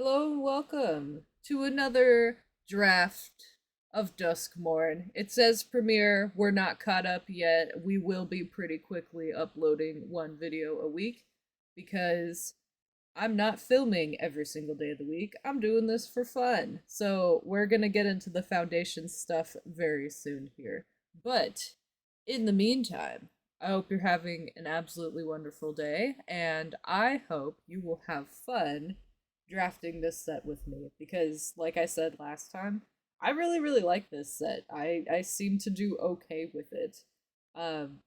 Hello and welcome to another draft of Duskmourn. It says premiere. We're not caught up yet. We will be pretty quickly uploading one video a week because I'm not filming every single day of the week. I'm doing this for fun. So we're gonna get into the foundation stuff very soon here. But in the meantime, I hope you're having an absolutely wonderful day, and I hope you will have fun drafting this set with me because, like I said last time, I really, really like this set. I seem to do okay with it. Um,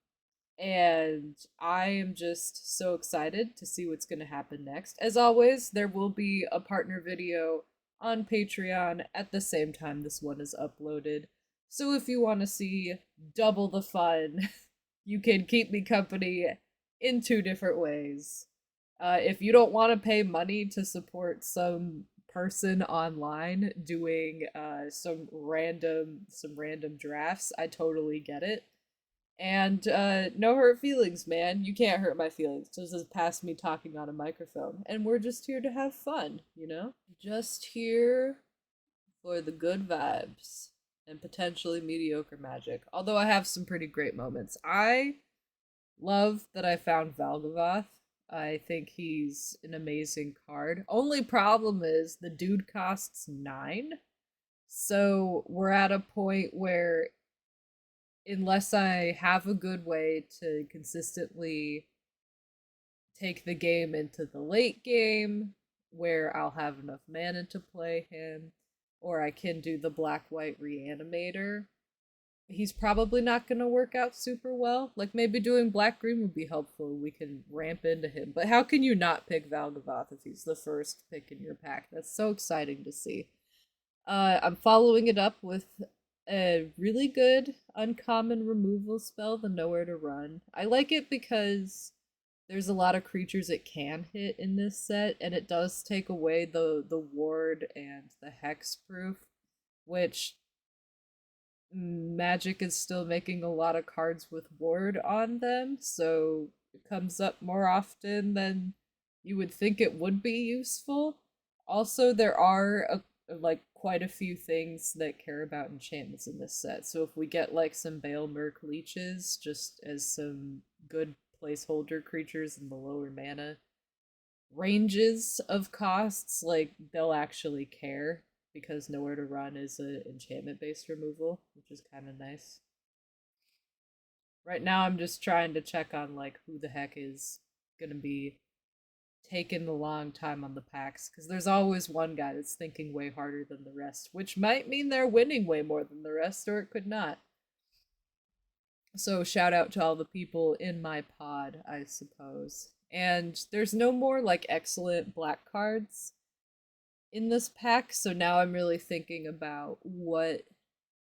and I am just so excited to see what's going to happen next. As always, there will be a partner video on Patreon at the same time this one is uploaded. So if you want to see double the fun, you can keep me company in two different ways. If you don't want to pay money to support some person online doing some random drafts, I totally get it. And no hurt feelings, man. You can't hurt my feelings. This is past me talking on a microphone. And we're just here to have fun, you know? Just here for the good vibes and potentially mediocre magic. Although I have some pretty great moments. I love that I found Valgavoth. I think he's an amazing card. Only problem is the dude costs 9. So we're at a point where unless I have a good way to consistently take the game into the late game where I'll have enough mana to play him, or I can do the black white reanimator, he's probably not going to work out super well. Like maybe doing black green would be helpful. We can ramp into him. But how can you not pick Valgavoth if he's the first pick in your pack? That's so exciting to see. I'm following it up with a really good uncommon removal spell, the Nowhere to Run. I like it because there's a lot of creatures it can hit in this set, and it does take away the ward and the hexproof, which Magic is still making a lot of cards with ward on them, so it comes up more often than you would think it would be useful. Also, there are like quite a few things that care about enchantments in this set. So if we get like some Bale Merc leeches just as some good placeholder creatures in the lower mana ranges of costs, like they'll actually care because Nowhere to Run is a enchantment based removal, which is kind of nice. Right now I'm just trying to check on like who the heck is going to be taking the long time on the packs because there's always one guy that's thinking way harder than the rest, which might mean they're winning way more than the rest, or it could not. So, shout out to all the people in my pod, I suppose. And there's no more like excellent black cards in this pack, so now I'm really thinking about what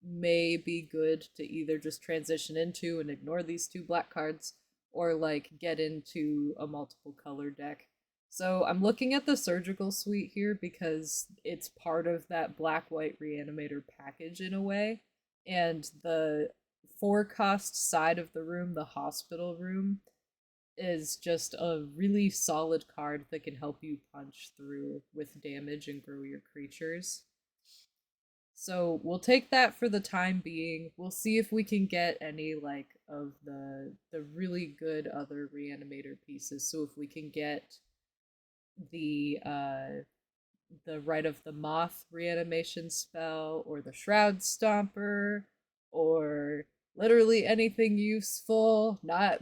may be good to either just transition into and ignore these two black cards or like get into a multiple color deck. So I'm looking at the surgical suite here because it's part of that black white reanimator package in a way. And the 4 cost side of the room, the hospital room, is just a really solid card that can help you punch through with damage and grow your creatures. So we'll take that for the time being. We'll see if we can get any like of the really good other reanimator pieces. So if we can get the Rite of the Moth reanimation spell or the Shroud Stomper or literally anything useful, not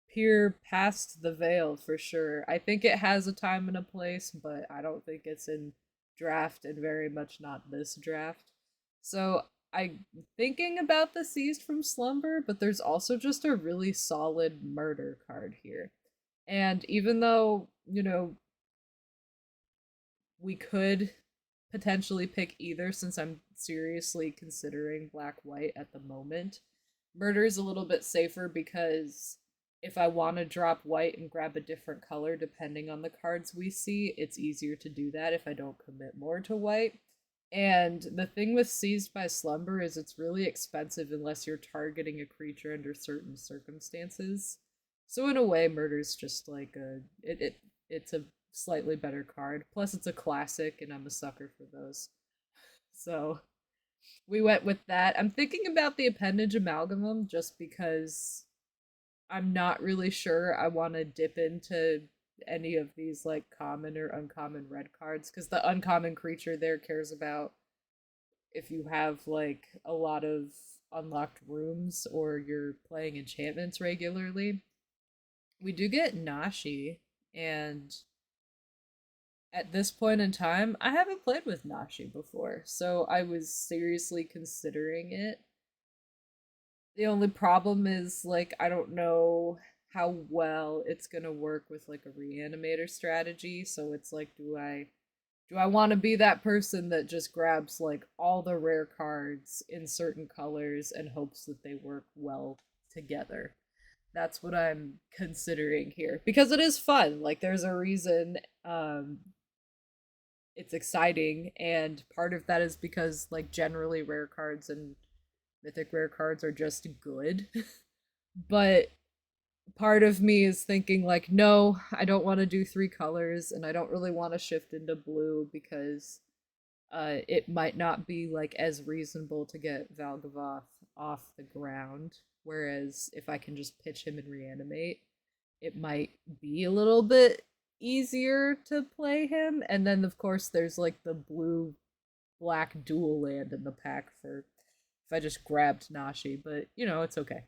peer past the veil for sure. I think it has a time and a place, but I don't think it's in draft and very much not this draft. So I'm thinking about the Seized from Slumber, but there's also just a really solid murder card here. And even though, we could potentially pick either since I'm seriously considering black white at the moment, murder is a little bit safer because if I want to drop white and grab a different color depending on the cards we see, it's easier to do that if I don't commit more to white. And the thing with Seized by Slumber is it's really expensive unless you're targeting a creature under certain circumstances. So in a way, murder's just like it's a slightly better card. Plus, it's a classic, and I'm a sucker for those. So we went with that. I'm thinking about the appendage amalgamum just because I'm not really sure I want to dip into any of these like common or uncommon red cards because the uncommon creature there cares about if you have like a lot of unlocked rooms or you're playing enchantments regularly. We do get Nashi, and at this point in time, I haven't played with Nashi before, so I was seriously considering it. The only problem is like I don't know how well it's gonna work with like a reanimator strategy, so it's like do I want to be that person that just grabs like all the rare cards in certain colors and hopes that they work well together? That's what I'm considering here because it is fun. Like there's a reason it's exciting, and part of that is because like generally rare cards and mythic rare cards are just good. But part of me is thinking like no, I don't want to do three colors and I don't really want to shift into blue because it might not be like as reasonable to get Valgavoth off the ground. Whereas if I can just pitch him and reanimate, it might be a little bit easier to play him. And then, of course, there's like the blue black dual land in the pack for if I just grabbed Nashi, but you know, it's okay.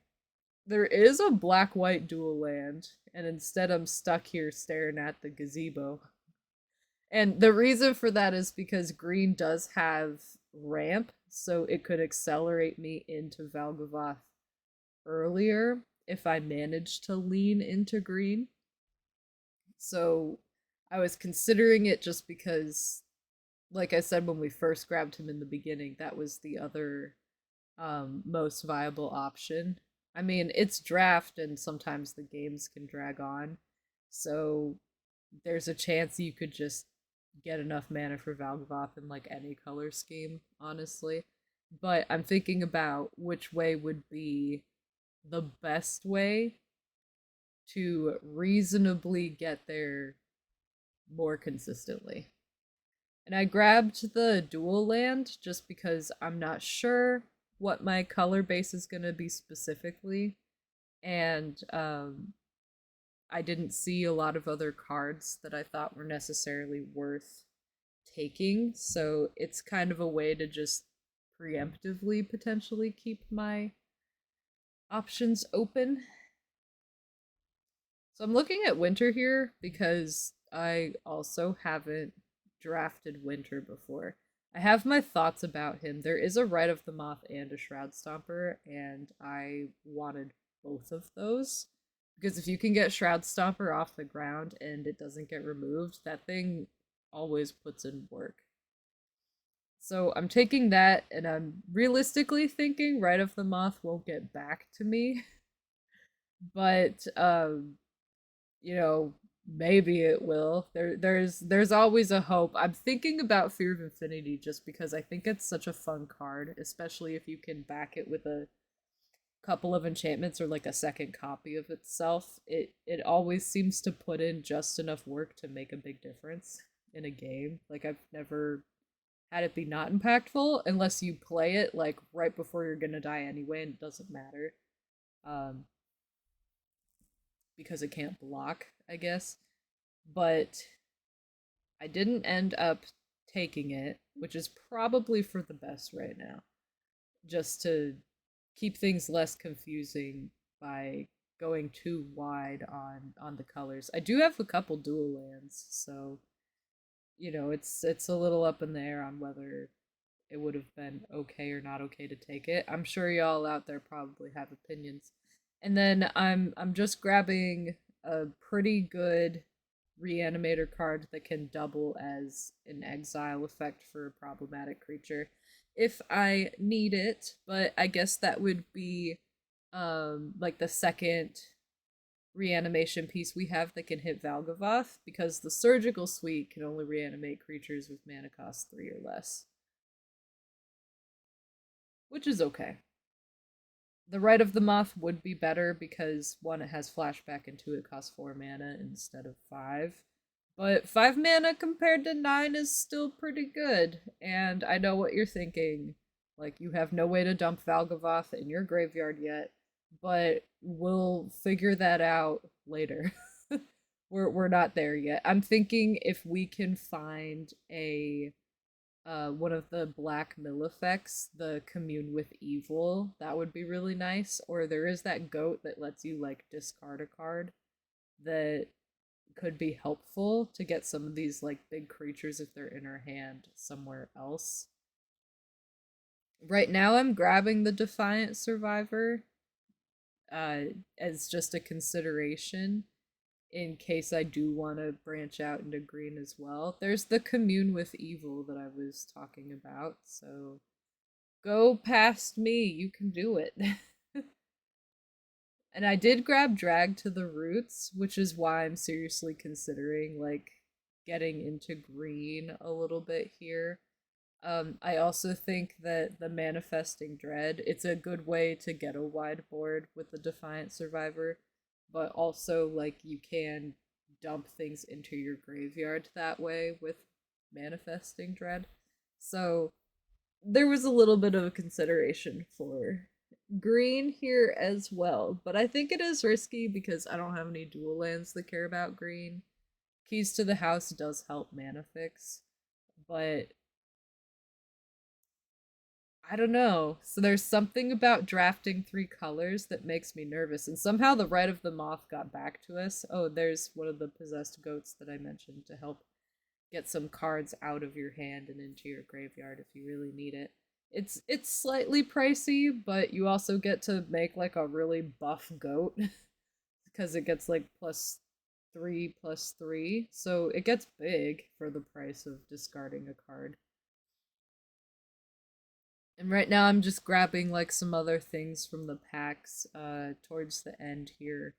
There is a black white dual land, and instead I'm stuck here staring at the gazebo. And the reason for that is because green does have ramp, so it could accelerate me into Valgavoth earlier if I managed to lean into green. So I was considering it just because, like I said, when we first grabbed him in the beginning, that was the other most viable option. I mean, it's draft, and sometimes the games can drag on. So there's a chance you could just get enough mana for Valgavoth in like any color scheme, honestly. But I'm thinking about which way would be the best way to reasonably get there more consistently. And I grabbed the dual land just because I'm not sure what my color base is going to be specifically. And I didn't see a lot of other cards that I thought were necessarily worth taking. So it's kind of a way to just preemptively potentially keep my options open. So I'm looking at Winter here because I also haven't drafted Winter before. I have my thoughts about him. There is a Rite of the Moth and a Shroud Stomper, and I wanted both of those. Because if you can get Shroud Stomper off the ground and it doesn't get removed, that thing always puts in work. So I'm taking that, and I'm realistically thinking Rite of the Moth won't get back to me. But you know, maybe it will. There's always a hope. I'm thinking about Fear of Infinity just because I think it's such a fun card, especially if you can back it with a couple of enchantments or like a second copy of itself. It always seems to put in just enough work to make a big difference in a game. Like I've never had it be not impactful unless you play it like right before you're gonna die anyway and it doesn't matter. Um, because it can't block, I guess. But I didn't end up taking it, which is probably for the best right now, just to keep things less confusing by going too wide on the colors. I do have a couple dual lands, so you know, it's a little up in the air on whether it would have been okay or not okay to take it. I'm sure y'all out there probably have opinions. And then I'm just grabbing a pretty good reanimator card that can double as an exile effect for a problematic creature if I need it, but I guess that would be like the second reanimation piece we have that can hit Valgavoth because the surgical suite can only reanimate creatures with mana cost 3 or less, which is okay. The Rite of the Moth would be better because one, it has flashback, and two, it costs 4 mana instead of 5. But 5 mana compared to 9 is still pretty good. And I know what you're thinking. Like, you have no way to dump Valgavoth in your graveyard yet, but we'll figure that out later. We're not there yet. I'm thinking if we can find a one of the black mill effects, the commune with evil, that would be really nice. Or there is that goat that lets you like discard a card that could be helpful to get some of these like big creatures if they're in our hand somewhere else. Right now I'm grabbing the Defiant Survivor uh as just a consideration in case I do want to branch out into green as well. There's the commune with evil that I was talking about, so go past me, you can do it. And I did grab Drag to the Roots, which is why I'm seriously considering like getting into green a little bit here. I also think that the Manifesting Dread, it's a good way to get a wide board with the Defiant Survivor, but also like you can dump things into your graveyard that way with Manifesting Dread. So there was a little bit of a consideration for green here as well, but I think it is risky because I don't have any dual lands that care about green. Keys to the House does help mana fix, but I don't know. So there's something about drafting 3 colors that makes me nervous, and somehow the Rite of the Moth got back to us. Oh, there's one of the possessed goats that I mentioned to help get some cards out of your hand and into your graveyard if you really need it. It's slightly pricey, but you also get to make like a really buff goat because it gets like +3/+3, so it gets big for the price of discarding a card. And right now I'm just grabbing like some other things from the packs towards the end here.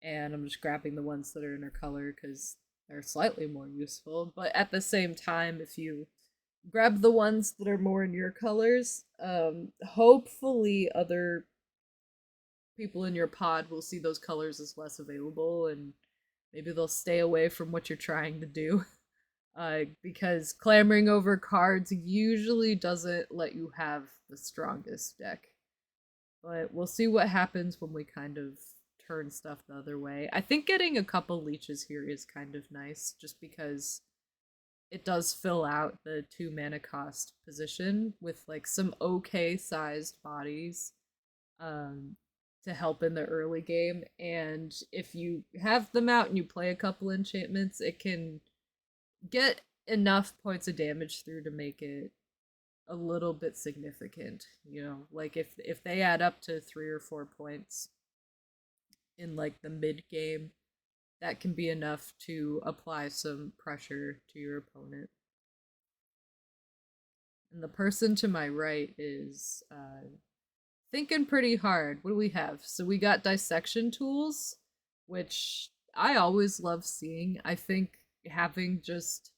And I'm just grabbing the ones that are in our color because they're slightly more useful. But at the same time, if you grab the ones that are more in your colors, hopefully other people in your pod will see those colors as less available and maybe they'll stay away from what you're trying to do. Because clamoring over cards usually doesn't let you have the strongest deck. But we'll see what happens when we kind of turn stuff the other way. I think getting a couple leeches here is kind of nice, just because it does fill out the 2 mana cost position with like some okay sized bodies um, to help in the early game. And if you have them out and you play a couple enchantments, it can get enough points of damage through to make it a little bit significant. Like if they add up to 3 or 4 points in like the mid game, that can be enough to apply some pressure to your opponent. And the person to my right is thinking pretty hard. What do we have? So we got dissection tools, which I always love seeing. I think having just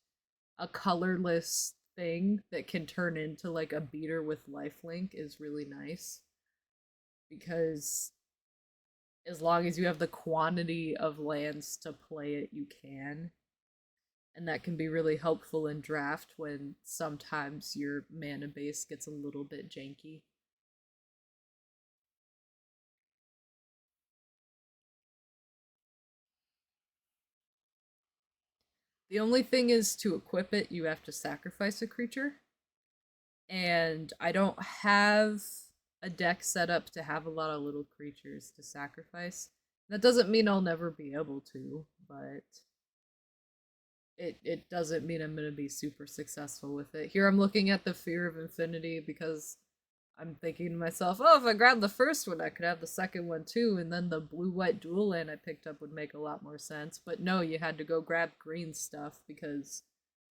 a colorless thing that can turn into like a beater with lifelink is really nice, because as long as you have the quantity of lands to play it, you can. And that can be really helpful in draft when sometimes your mana base gets a little bit janky. The only thing is, to equip it, you have to sacrifice a creature. And I don't have a deck set up to have a lot of little creatures to sacrifice. That doesn't mean I'll never be able to, but it doesn't mean I'm gonna be super successful with it. Here I'm looking at the Fear of Infinity because I'm thinking to myself, oh, if I grab the first one, I could have the second one too, and then the blue-white dual land I picked up would make a lot more sense. But no, you had to go grab green stuff because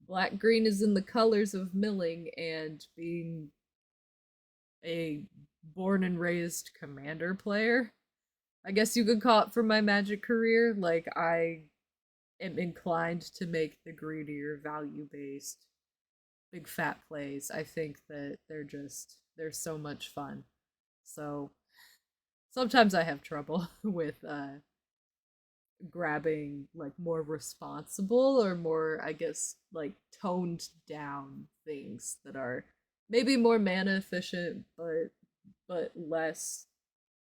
black-green is in the colors of milling, and being a born and raised commander player, I guess you could call it, for my Magic career, like I am inclined to make the greedier value based big fat plays. I think that they're so much fun. So sometimes I have trouble with grabbing like more responsible or more, I guess, like toned down things that are maybe more mana efficient but less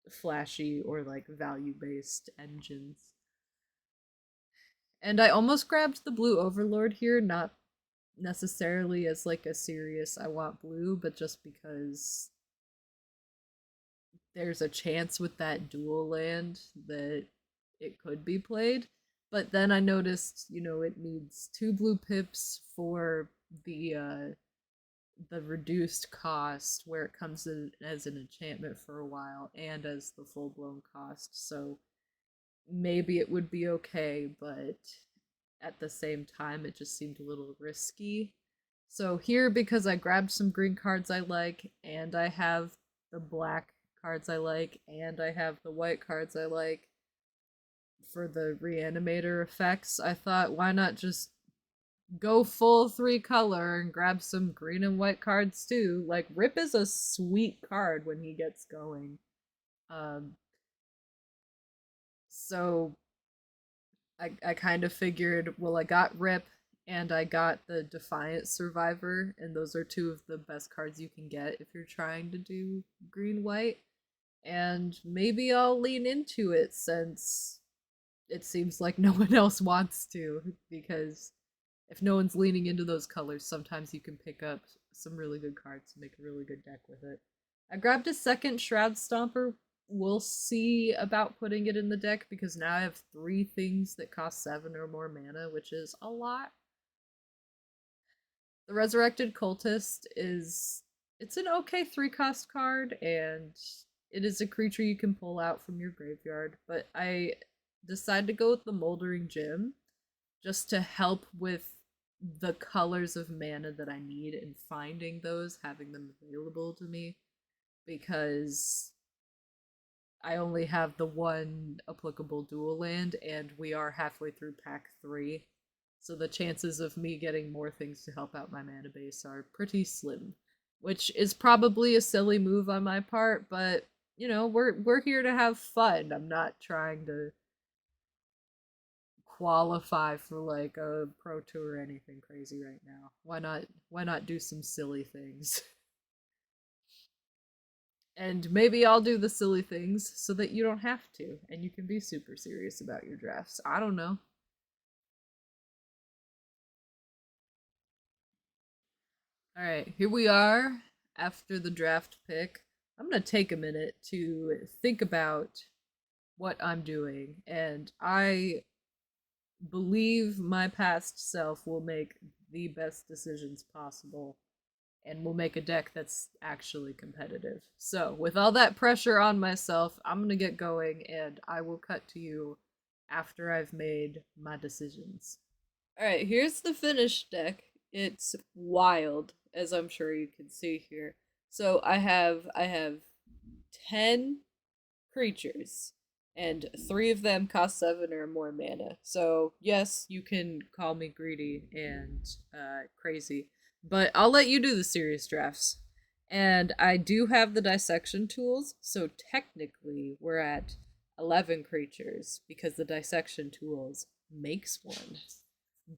flashy or like value based engines. And I almost grabbed the blue overlord here, not necessarily as like a serious I want blue, but just because there's a chance with that dual land that it could be played. But then I noticed, it needs two blue pips for the reduced cost where it comes in as an enchantment for a while and as the full blown cost. So maybe it would be okay, but at the same time it just seemed a little risky. So here, because I grabbed some green cards I like, and I have the black cards I like, and I have the white cards I like for the reanimator effects, I thought, why not just go full three color and grab some green and white cards too? Like, Rip is a sweet card when he gets going. Um, so I kind of figured, well, I got Rip and I got the Defiant Survivor, and those are two of the best cards you can get if you're trying to do green white. And maybe I'll lean into it since it seems like no one else wants to, because if no one's leaning into those colors, sometimes you can pick up some really good cards and make a really good deck with it. I grabbed a second Shroud Stomper. We'll see about putting it in the deck because now I have three things that cost 7 or more mana, which is a lot. The Resurrected Cultist it's an okay 3-cost card, and it is a creature you can pull out from your graveyard, but I decided to go with the Moldering Gem just to help with the colors of mana that I need and finding those, having them available to me, because I only have the one applicable dual land, and we are halfway through pack 3. So the chances of me getting more things to help out my mana base are pretty slim, which is probably a silly move on my part, but we're here to have fun. I'm not trying to qualify for like a pro tour or anything crazy right now. Why not do some silly things? And maybe I'll do the silly things so that you don't have to, and you can be super serious about your drafts. I don't know. All right, here we are after the draft pick. I'm going to take a minute to think about what I'm doing, and I believe my past self will make the best decisions possible and will make a deck that's actually competitive. So, with all that pressure on myself, I'm going to get going and I will cut to you after I've made my decisions. All right, here's the finished deck. It's wild, as I'm sure you can see here. So, I have 10 creatures, and 3 of them cost 7 or more mana. So, yes, you can call me greedy and crazy, but I'll let you do the serious drafts. And I do have the dissection tools, so technically we're at 11 creatures because the dissection tools makes one.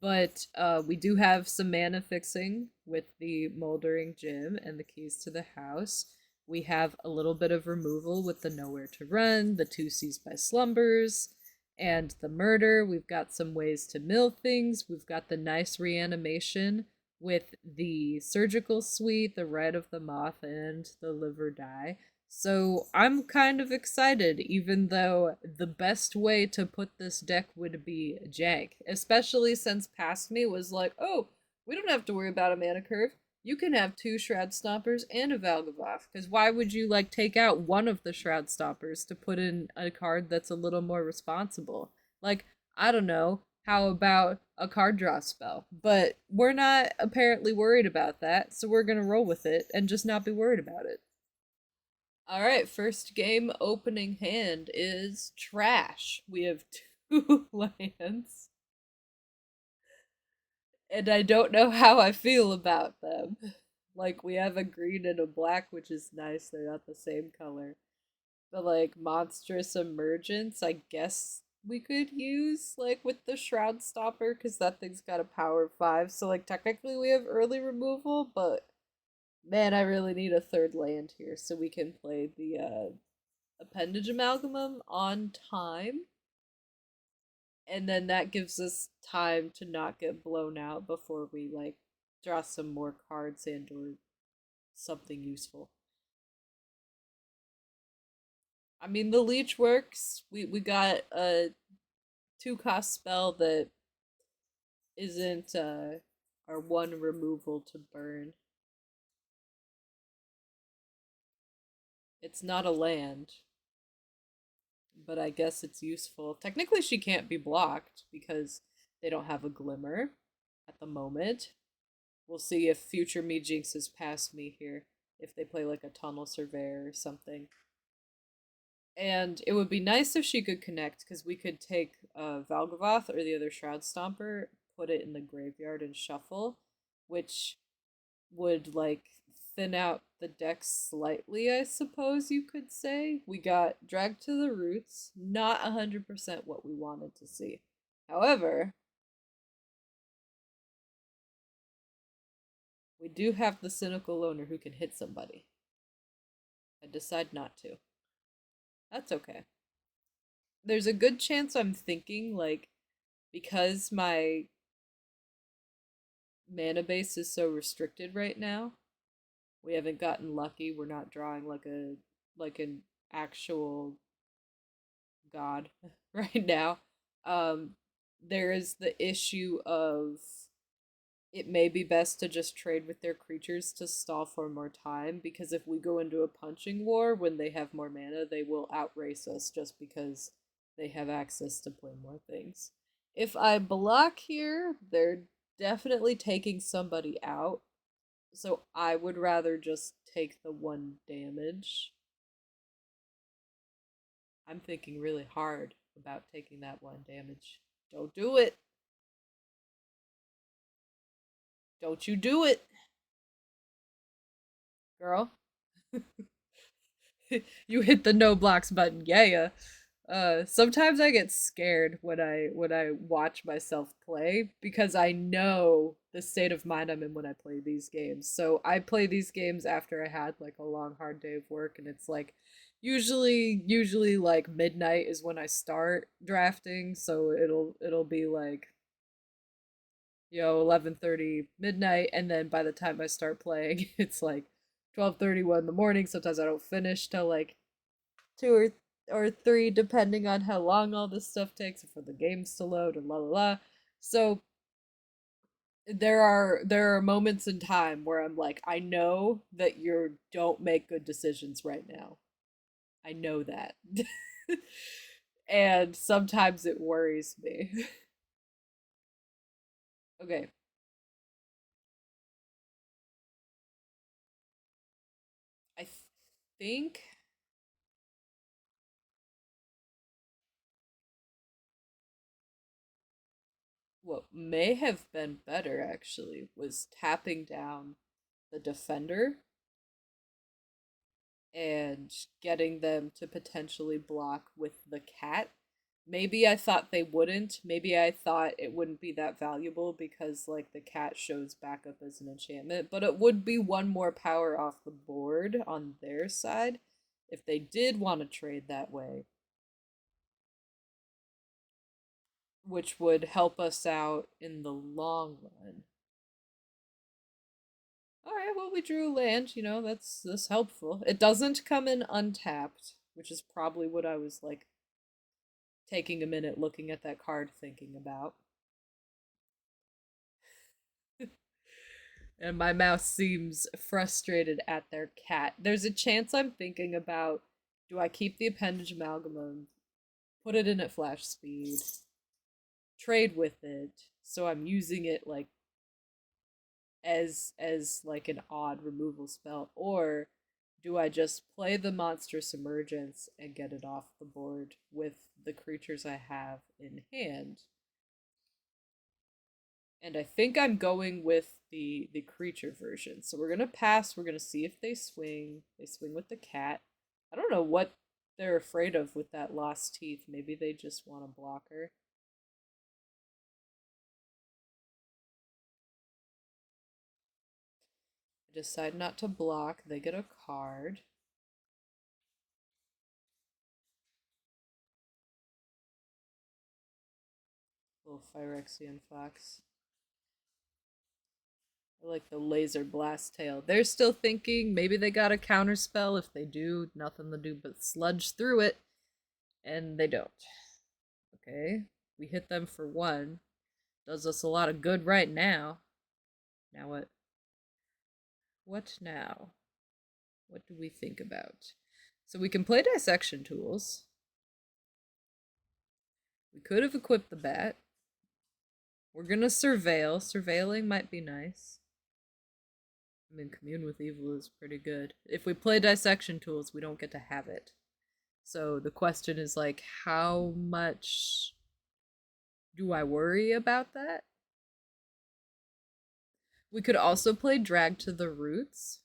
But we do have some mana fixing with the Moldering Gym and the Keys to the House. We have a little bit of removal with the Nowhere to Run, the Two Seas by Slumbers, and the Murder. We've got some ways to mill things. We've got the nice reanimation with the Surgical Suite, the Red of the Moth, and the Liver Die. So I'm kind of excited, even though the best way to put this deck would be jank, especially since past me was like, oh, we don't have to worry about a mana curve. You can have 2 Shroud Stompers and a Valgavoth, because why would you like take out one of the Shroud Stompers to put in a card that's a little more responsible? Like, I don't know, how about a card draw spell? But we're not apparently worried about that, so we're gonna roll with it and just not be worried about it. All right, first game opening hand is trash. We have 2 lands, and I don't know how I feel about them. Like, we have a green and a black, which is nice. They're not the same color. But, like, Monstrous Emergence, I guess we could use like with the Shroud Stopper because that thing's got a power of 5. So like technically we have early removal, but man, I really need a third land here so we can play the Appendage Amalgamum on time, and then that gives us time to not get blown out before we like draw some more cards and or something useful. I mean, the leech works. We got a 2 cost spell that isn't our 1 removal to burn. It's not a land, but I guess it's useful. Technically, she can't be blocked because they don't have a glimmer at the moment. We'll see if future me jinxes past me here, if they play like a tunnel surveyor or something. And it would be nice if she could connect, because we could take Valgavoth or the other Shroud Stomper, put it in the graveyard and shuffle, which would like thin out the deck slightly, I suppose you could say. We got Dragged to the Roots, not 100% what we wanted to see. However, we do have the Cynical Loner who can hit somebody. I decide not to. That's okay. There's a good chance I'm thinking, like, because my mana base is so restricted right now, we haven't gotten lucky. We're not drawing like an actual god right now. Um, there is the issue of it may be best to just trade with their creatures to stall for more time, because if we go into a punching war when they have more mana, they will outrace us just because they have access to play more things. If I block here, they're definitely taking somebody out, so I would rather just take the 1 damage. I'm thinking really hard about taking that 1 damage. Don't do it. Don't you do it, girl. You hit the no blocks button. Yeah, yeah. Sometimes I get scared when I watch myself play because I know the state of mind I'm in when I play these games. So I play these games after I had like a long hard day of work, and it's like usually like midnight is when I start drafting, so it'll be like 11:30 midnight, and then by the time I start playing it's like 12:31 in the morning. Sometimes I don't finish till like 2 or 3 depending on how long all this stuff takes for the games to load and la la la. So there are moments in time where I'm like, I know that you don't make good decisions right now. I know that. And sometimes it worries me. Okay, I think what may have been better actually was tapping down the defender and getting them to potentially block with the cat. Maybe I thought they wouldn't. Maybe I thought it wouldn't be that valuable because like the cat shows back up as an enchantment, but it would be 1 more power off the board on their side if they did want to trade that way, which would help us out in the long run. All right, well, we drew land, that's helpful. It doesn't come in untapped, which is probably what I was like taking a minute looking at that card thinking about. And my mouse seems frustrated at their cat. There's a chance I'm thinking about, do I keep the appendage amalgamum, put it in at flash speed, trade with it, so I'm using it like as like an odd removal spell, or do I just play the monstrous emergence and get it off the board with the creatures I have in hand? And I think I'm going with the creature version. So we're gonna pass. We're gonna see if they swing. They swing with the cat. I don't know what they're afraid of with that lost teeth. Maybe they just want a blocker. I decide not to block. They get a card. Little Phyrexian Fox. I like the laser blast tail. They're still thinking maybe they got a counter spell. If they do, nothing to do but sludge through it. And they don't. Okay. We hit them for one. Does us a lot of good right now. Now what? What now? What do we think about? So we can play dissection tools. We could have equipped the bat. We're gonna surveil. Surveilling might be nice. I mean, commune with evil is pretty good. If we play dissection tools, we don't get to have it. So the question is like, how much do I worry about that? We could also play drag to the roots.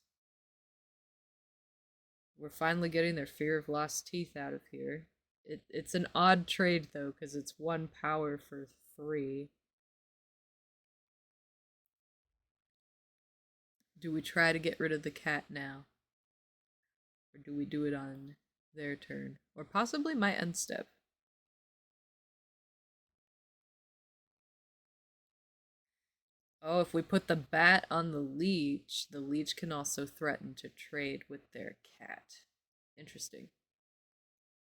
We're finally getting their fear of lost teeth out of here. It's an odd trade though, because it's 1 power for 3. Do we try to get rid of the cat now? Or do we do it on their turn? Or possibly my end step. Oh, if we put the bat on the leech can also threaten to trade with their cat. Interesting.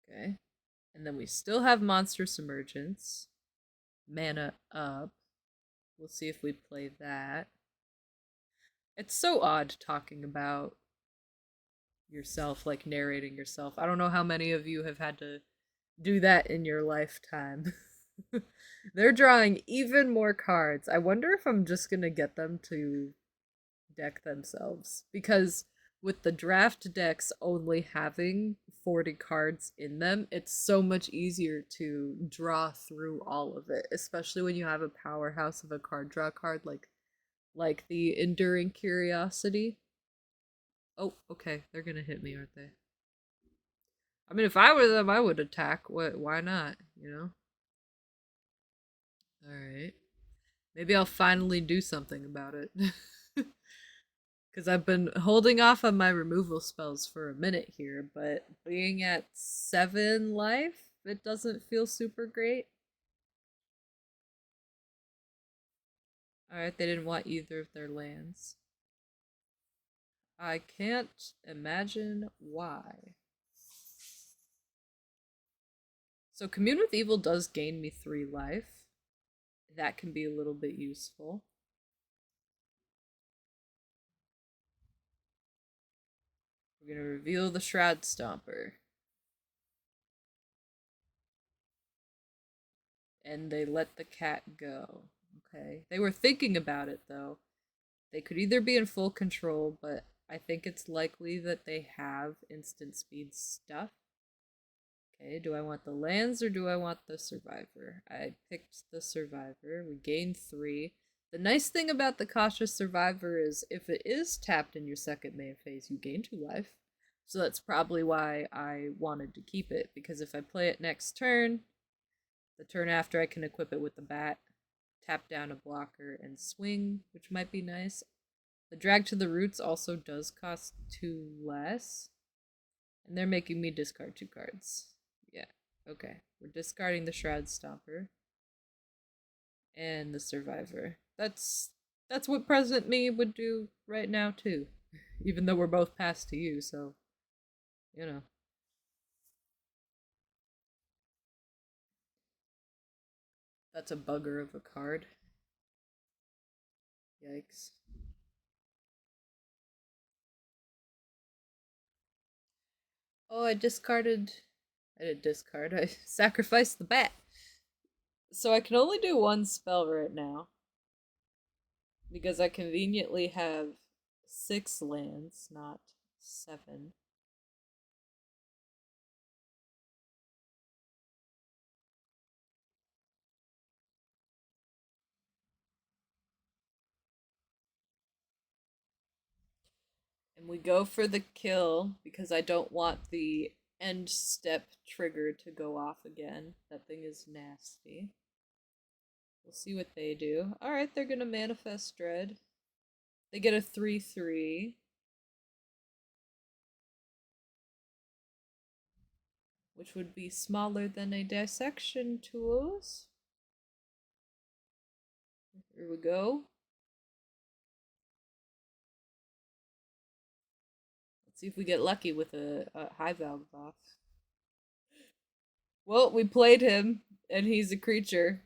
Okay. And then we still have Monstrous Emergence. Mana up. We'll see if we play that. It's so odd talking about yourself, like narrating yourself. I don't know how many of you have had to do that in your lifetime. They're drawing even more cards. I wonder if I'm just gonna get them to deck themselves. Because with the draft decks only having 40 cards in them, it's so much easier to draw through all of it, especially when you have a powerhouse of a card draw card like the Enduring Curiosity. Oh, okay, they're gonna hit me, aren't they? I mean, if I were them, I would attack. What? Why not? You know. All right. Maybe I'll finally do something about it. Because I've been holding off on my removal spells for a minute here, but being at 7 life, it doesn't feel super great. Alright, they didn't want either of their lands. I can't imagine why. So Commune with Evil does gain me 3 life. That can be a little bit useful. We're gonna reveal the Shroud Stomper. And they let the cat go. Okay. They were thinking about it though. They could either be in full control, but I think it's likely that they have instant speed stuff. Okay, do I want the lands or do I want the survivor? I picked the survivor. We gained 3. The nice thing about the cautious survivor is if it is tapped in your second main phase, you gain 2 life. So that's probably why I wanted to keep it, because if I play it next turn, the turn after I can equip it with the bat, tap down a blocker, and swing, which might be nice. The drag to the roots also does cost 2 less. And they're making me discard 2 cards. Yeah, okay. We're discarding the Shroud Stomper. And the Survivor. That's what present me would do right now too. Even though we're both passed to you, so you know. That's a bugger of a card. Yikes. Oh, I discarded. I didn't discard. I sacrificed the bat. So I can only do 1 spell right now. Because I conveniently have 6 lands, not 7. And we go for the kill because I don't want the end step trigger to go off again. That thing is nasty. We'll see what they do. Alright, they're gonna manifest dread. They get a 3/3, which would be smaller than a dissection tools. Here we go. Let's see if we get lucky with a high valve boss. Well, we played him, and he's a creature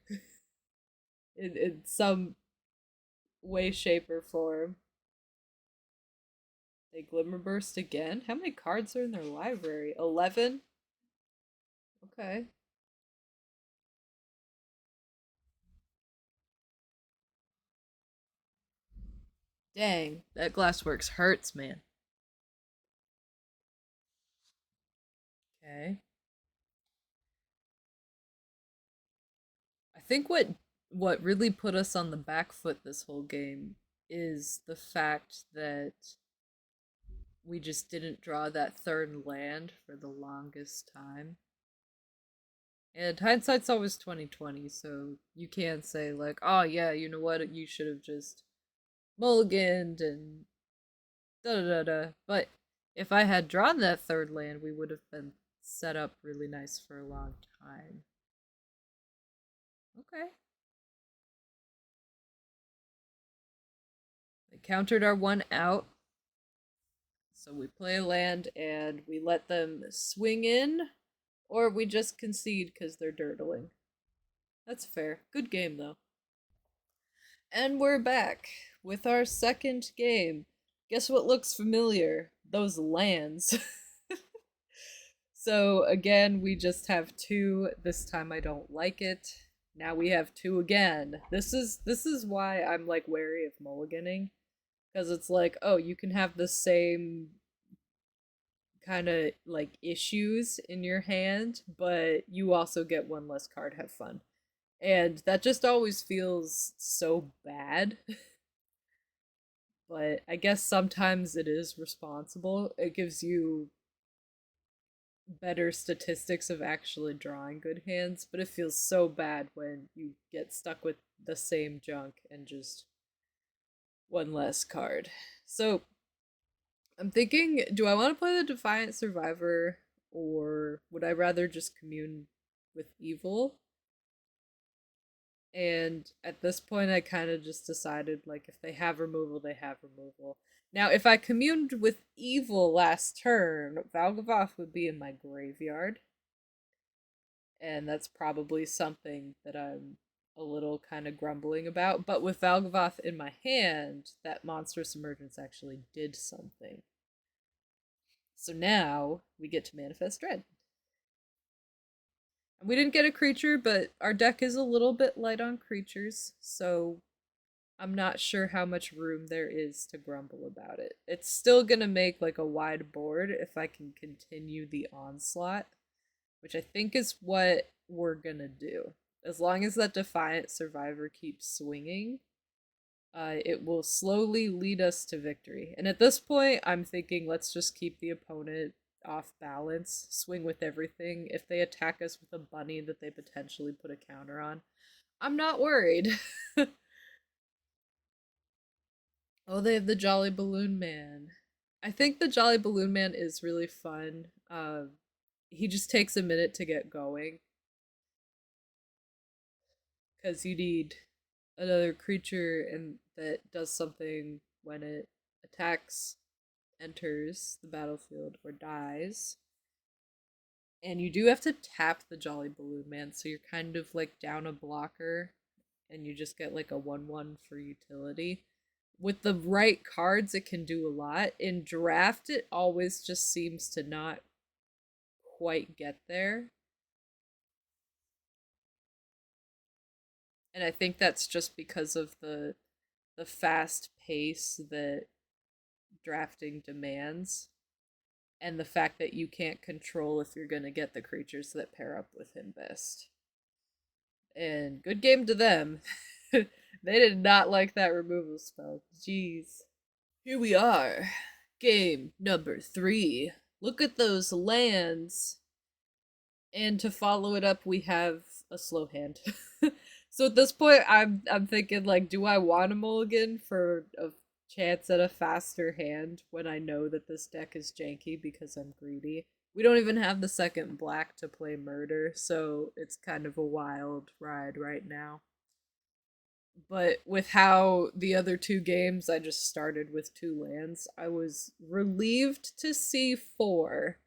in some way, shape, or form. They glimmer burst again. How many cards are in their library? 11? Okay. Dang, that glassworks hurts, man. Okay. I think what really put us on the back foot this whole game is the fact that we just didn't draw that third land for the longest time. And hindsight's always 2020, so you can say like, "Oh yeah, you know what? You should have just mulliganed and da da da da." But if I had drawn that third land, we would have been set up really nice for a long time. Okay. They countered our one out. So we play a land and we let them swing in, or we just concede because they're dirtling. That's fair. Good game, though. And we're back with our second game. Guess what looks familiar? Those lands. So again, we just have two. This time I don't like it. Now we have two again. This is why I'm like wary of mulliganing. Because it's like, oh, you can have the same kind of like issues in your hand, but you also get one less card. Have fun. And that just always feels so bad. But I guess sometimes it is responsible. It gives you better statistics of actually drawing good hands, but it feels so bad when you get stuck with the same junk and just one less card. So I'm thinking, do I want to play the Defiant Survivor or would I rather just commune with evil? And at this point, I kind of just decided like if they have removal, they have removal. Now, if I communed with evil last turn, Valgavoth would be in my graveyard. And that's probably something that I'm a little kind of grumbling about. But with Valgavoth in my hand, that monstrous emergence actually did something. So now we get to manifest dread. And we didn't get a creature, but our deck is a little bit light on creatures, so I'm not sure how much room there is to grumble about it. It's still gonna make like a wide board if I can continue the onslaught, which I think is what we're gonna do. As long as that Defiant Survivor keeps swinging, it will slowly lead us to victory. And at this point, I'm thinking let's just keep the opponent off balance, swing with everything. If they attack us with a bunny that they potentially put a counter on, I'm not worried. Oh, they have the Jolly Balloon Man. I think the Jolly Balloon Man is really fun. He just takes a minute to get going because you need another creature and that does something when it attacks, enters the battlefield, or dies. And you do have to tap the Jolly Balloon Man, so you're kind of like down a blocker and you just get like a 1/1 for utility. With the right cards, it can do a lot. In draft, it always just seems to not quite get there. And I think that's just because of the fast pace that drafting demands and the fact that you can't control if you're going to get the creatures that pair up with him best. And good game to them. They did not like that removal spell. Jeez. Here we are. Game number 3. look at those lands, and to follow it up, we have a slow hand. So at this point, I'm thinking like, do I want a mulligan for a chance at a faster hand when I know that this deck is janky because I'm greedy? We don't even have the second black to play murder, so it's kind of a wild ride right now. But with how the other two games I just started with two lands, I was relieved to see four.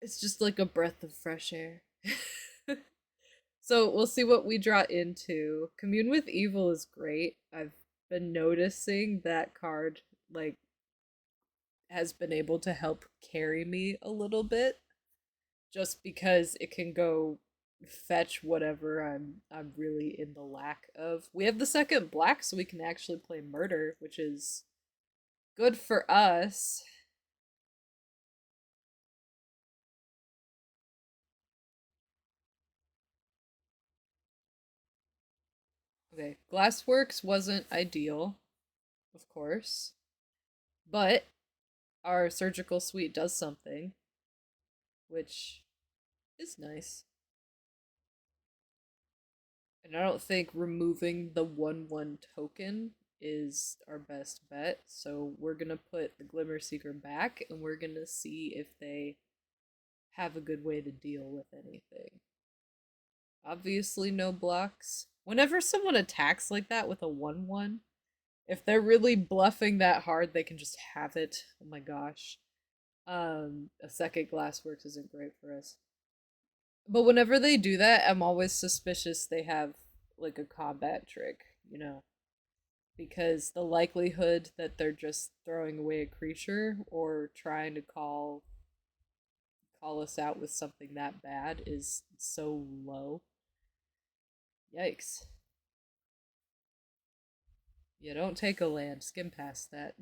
It's just like a breath of fresh air. So we'll see what we draw into. Commune with Evil is great. I've been noticing that card like has been able to help carry me a little bit just because it can go fetch whatever I'm really in the lack of. We have the second black so we can actually play murder, which is good for us. Okay, Glassworks wasn't ideal, of course, but our surgical suite does something, which is nice. And I don't think removing the 1/1 token is our best bet. So we're gonna put the Glimmer Seeker back and we're gonna see if they have a good way to deal with anything. Obviously, no blocks. Whenever someone attacks like that with a 1/1, if they're really bluffing that hard, they can just have it. Oh my gosh. A second Glassworks isn't great for us. But whenever they do that, I'm always suspicious they have like a combat trick, because the likelihood that they're just throwing away a creature or trying to call us out with something that bad is so low. Yikes. You don't take a land, skim past that.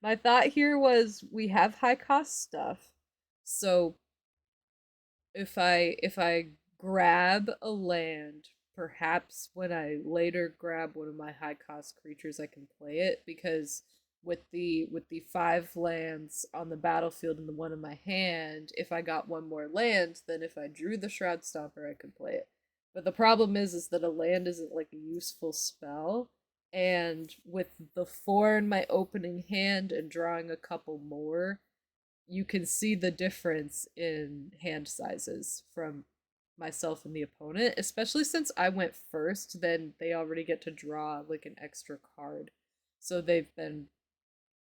My thought here was we have high cost stuff. So if I grab a land, perhaps when I later grab one of my high cost creatures, I can play it because with the five lands on the battlefield and the one in my hand, if I got one more land, then if I drew the Shroud Stomper, I could play it. But the problem is that a land isn't like a useful spell, and with the four in my opening hand and drawing a couple more, you can see the difference in hand sizes from myself and the opponent, especially since I went first, then they already get to draw like an extra card. So they've been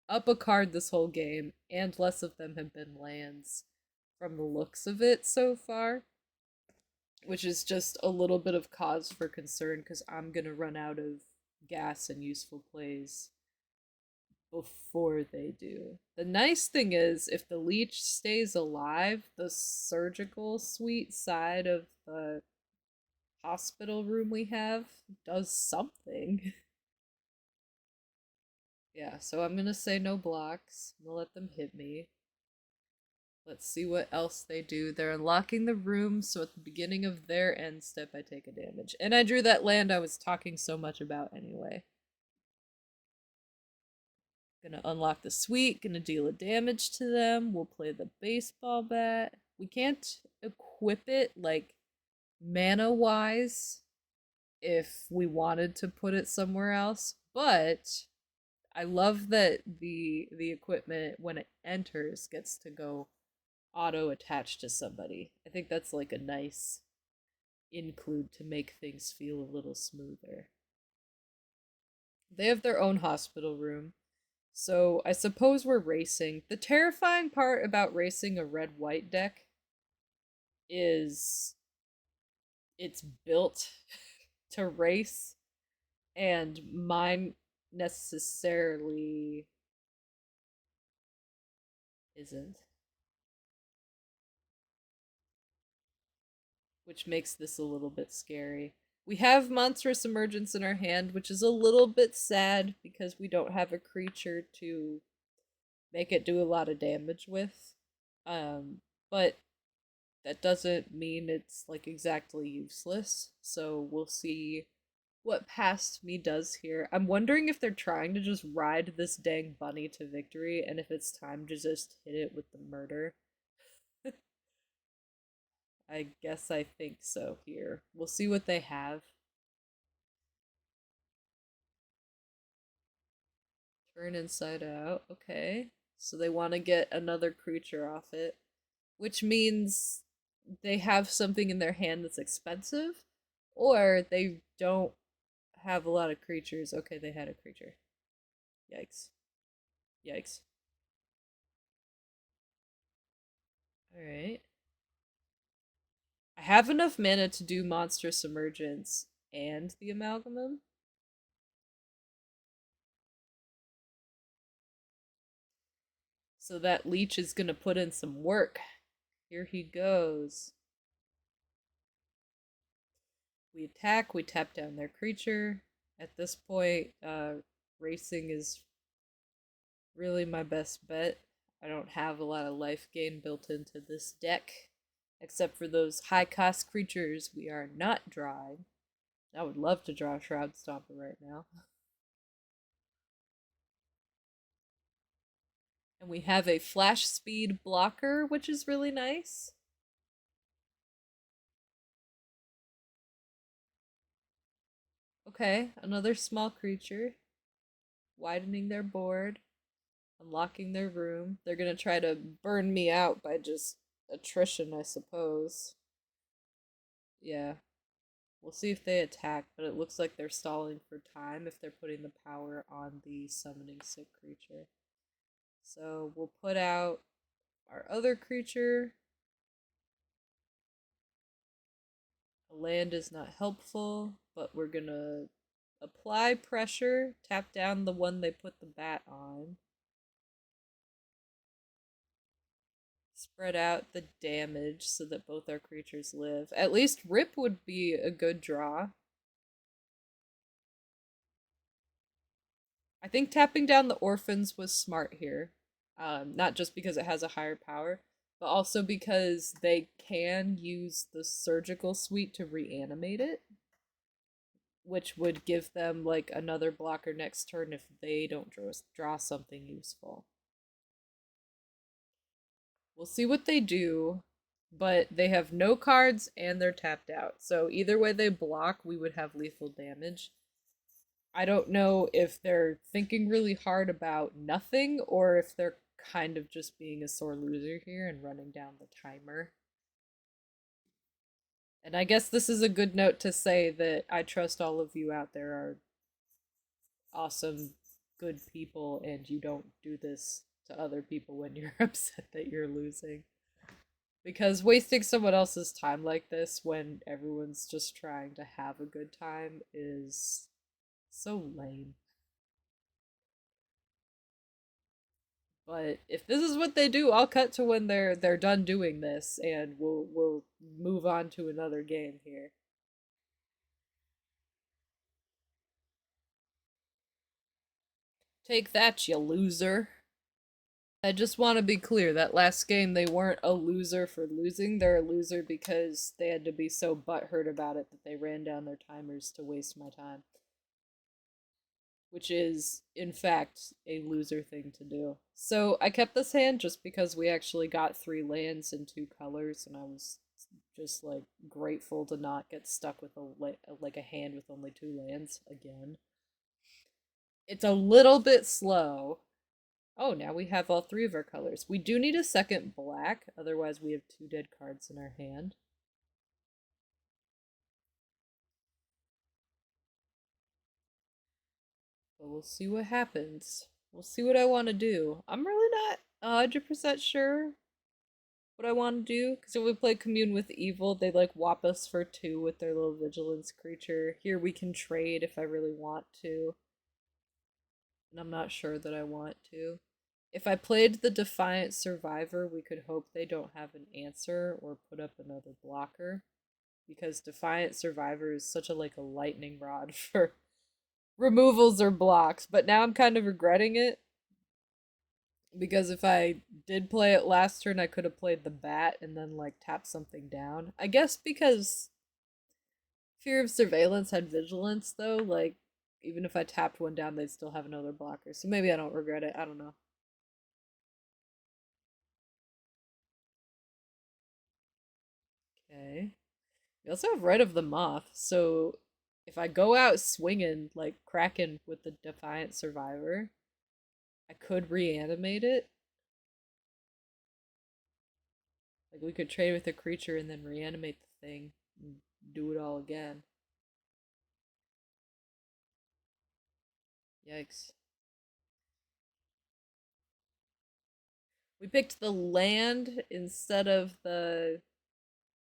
up a card this whole game, and less of them have been lands from the looks of it so far, which is just a little bit of cause for concern because I'm gonna run out of gas and useful plays before they do. The nice thing is, if the leech stays alive, the surgical suite side of the hospital room we have does something. Yeah, so I'm gonna say no blocks. I'm gonna let them hit me. Let's see what else they do. They're unlocking the room, so at the beginning of their end step, I take a damage. And I drew that land I was talking so much about anyway. Gonna unlock the suite, gonna deal a damage to them. We'll play the baseball bat. We can't equip it like mana wise if we wanted to put it somewhere else, but I love that the equipment when it enters gets to go auto attached to somebody. I think that's like a nice include to make things feel a little smoother. They have their own hospital room. So I suppose we're racing. The terrifying part about racing a red-white deck is it's built to race, and mine necessarily isn't, which makes this a little bit scary. We have Monstrous Emergence in our hand, which is a little bit sad because we don't have a creature to make it do a lot of damage with. But that doesn't mean it's like exactly useless. So we'll see what past me does here. I'm wondering if they're trying to just ride this dang bunny to victory and if it's time to just hit it with the murder. I guess I think so here. We'll see what they have. Turn inside out. Okay. So they want to get another creature off it, which means they have something in their hand that's expensive, or they don't have a lot of creatures. Okay, they had a creature. Yikes. Yikes. Alright. I have enough mana to do Monstrous Emergence and the Amalgamum. So that leech is gonna put in some work. Here he goes. We attack, we tap down their creature. At this point, racing is really my best bet. I don't have a lot of life gain built into this deck, except for those high cost creatures we are not drawing. I would love to draw Shroud Stomper right now. And we have a flash speed blocker, which is really nice. Okay, another small creature. Widening their board, unlocking their room. They're gonna try to burn me out by just attrition, I suppose. Yeah, we'll see if they attack, but it looks like they're stalling for time if they're putting the power on the summoning sick creature. So we'll put out our other creature. A land is not helpful, but we're gonna apply pressure, tap down the one they put the bat on. Spread out the damage so that both our creatures live. At least Rip would be a good draw. I think tapping down the orphans was smart here. Not just because it has a higher power, but also because they can use the surgical suite to reanimate it, which would give them like another blocker next turn if they don't draw something useful. We'll see what they do, but they have no cards and they're tapped out. So either way they block, we would have lethal damage. I don't know if they're thinking really hard about nothing or if they're kind of just being a sore loser here and running down the timer. And I guess this is a good note to say that I trust all of you out there are awesome, good people, and you don't do this to other people when you're upset that you're losing. Because wasting someone else's time like this when everyone's just trying to have a good time is so lame. But if this is what they do, I'll cut to when they're done doing this and we'll move on to another game here. Take that, you loser. I just want to be clear that last game they weren't a loser for losing. They're a loser because they had to be so butthurt about it that they ran down their timers to waste my time. Which is, in fact, a loser thing to do. So I kept this hand just because we actually got 3 lands and 2 colors, and I was just like grateful to not get stuck with a hand with only 2 lands again. It's a little bit slow. Oh, now we have all 3 of our colors. We do need a second black, otherwise we have 2 dead cards in our hand. But we'll see what happens. We'll see what I want to do. I'm really not 100% sure what I want to do, because if we play Commune with Evil, they like whop us for 2 with their little vigilance creature. Here we can trade if I really want to, and I'm not sure that I want to. If I played the Defiant Survivor, we could hope they don't have an answer or put up another blocker, because Defiant Survivor is such a like a lightning rod for removals or blocks, but now I'm kind of regretting it because if I did play it last turn, I could have played the bat and then like tap something down. I guess because Fear of Surveillance had Vigilance, though. Like, even if I tapped one down, they'd still have another blocker. So maybe I don't regret it. I don't know. Okay. We also have Red of the Moth, so if I go out swinging like Kraken with the Defiant Survivor, I could reanimate it. Like we could trade with a creature and then reanimate the thing and do it all again. Yikes. We picked the land instead of the.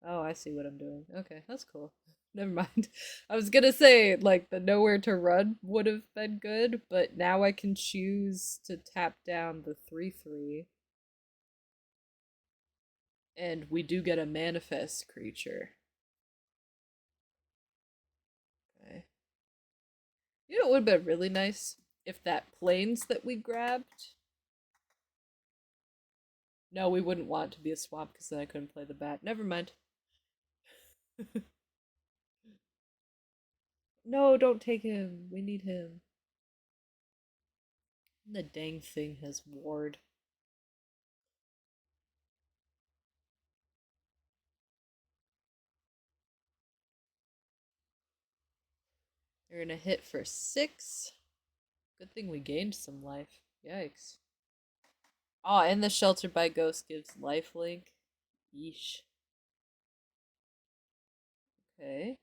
Oh, I see what I'm doing. Okay, that's cool. Never mind. I was gonna say, like, the Nowhere to Run would have been good, but now I can choose to tap down the 3/3, and we do get a manifest creature. Okay. You know, it would have been really nice if that plains that we grabbed. No, we wouldn't want it to be a swamp because then I couldn't play the bat. Never mind. No, don't take him. We need him. The dang thing has ward. You're gonna hit for 6. Good thing we gained some life. Yikes. Oh, and the Shelter by Ghost gives lifelink. Yeesh. Okay.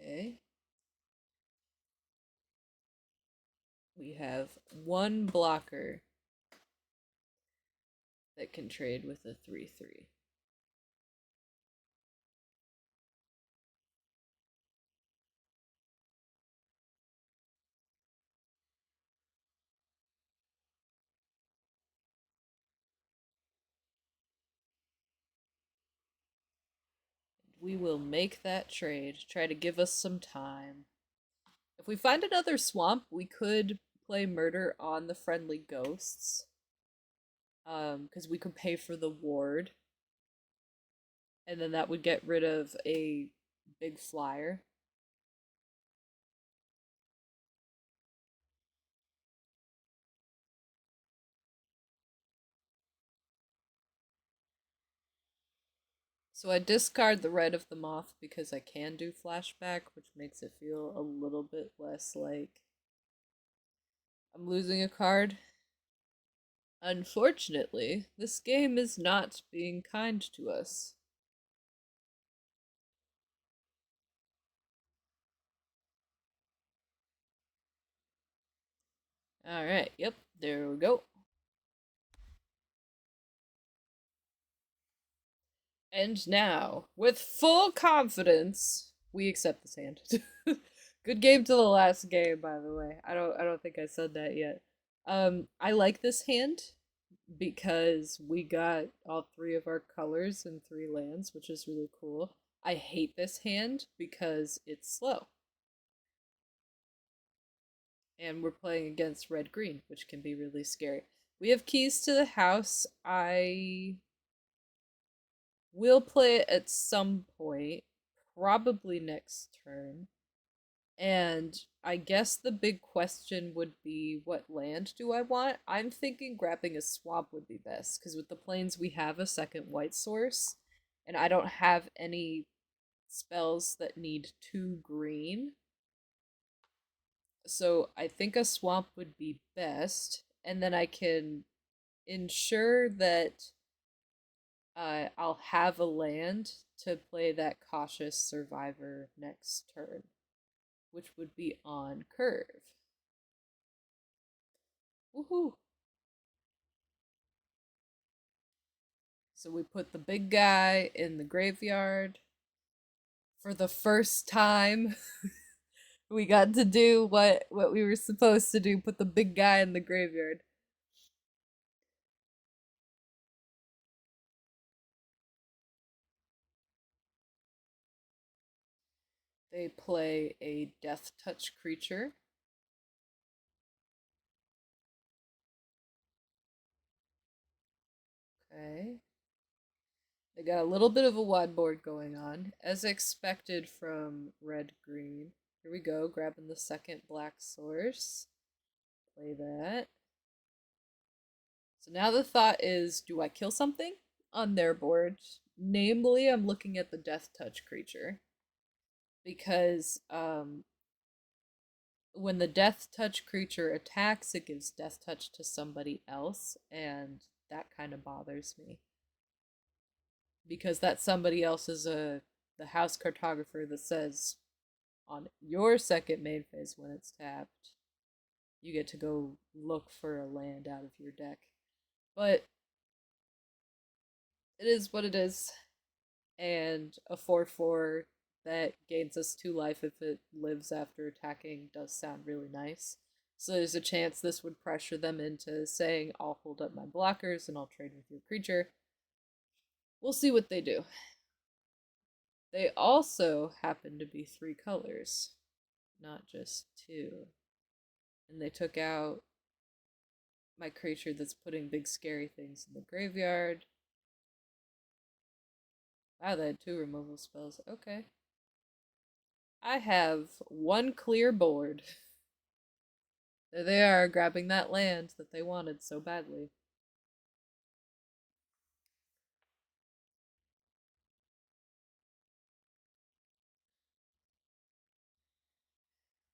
Okay. We have one blocker that can trade with a 3/3. We will make that trade. Try to give us some time. If we find another swamp, we could play murder on the friendly ghosts. Because we could pay for the ward, and then that would get rid of a big flyer. So I discard the Red of the Moth because I can do flashback, which makes it feel a little bit less like I'm losing a card. Unfortunately, this game is not being kind to us. Alright, yep, there we go. And now, with full confidence, we accept this hand. Good game to the last game, by the way. I don't think I said that yet. I like this hand because we got all 3 of our colors and 3 lands, which is really cool. I hate this hand because it's slow. And we're playing against red green, which can be really scary. We have keys to the house. I will play it at some point, probably next turn. And I guess the big question would be, what land do I want? I'm thinking grabbing a swamp would be best, because with the plains we have a second white source, and I don't have any spells that need 2 green. So I think a swamp would be best, and then I can ensure that I'll have a land to play that Cautious Survivor next turn, which would be on curve. Woohoo! So we put the big guy in the graveyard. For the first time, we got to do what we were supposed to do, put the big guy in the graveyard. They play a death touch creature. Okay. They got a little bit of a wide board going on, as expected from red green. Here we go, grabbing the second black source. Play that. So now the thought is, do I kill something on their board? Namely, I'm looking at the Death Touch creature. Because when the Death Touch creature attacks, it gives Death Touch to somebody else, and that kind of bothers me. Because that somebody else is the house cartographer that says on your second main phase when it's tapped, you get to go look for a land out of your deck. But it is what it is. And a 4/4 that gains us 2 life if it lives after attacking does sound really nice. So there's a chance this would pressure them into saying, I'll hold up my blockers and I'll trade with your creature. We'll see what they do. They also happen to be 3 colors, not just 2. And they took out my creature that's putting big scary things in the graveyard. Wow, they had 2 removal spells. Okay. I have 1 clear board. There they are, grabbing that land that they wanted so badly.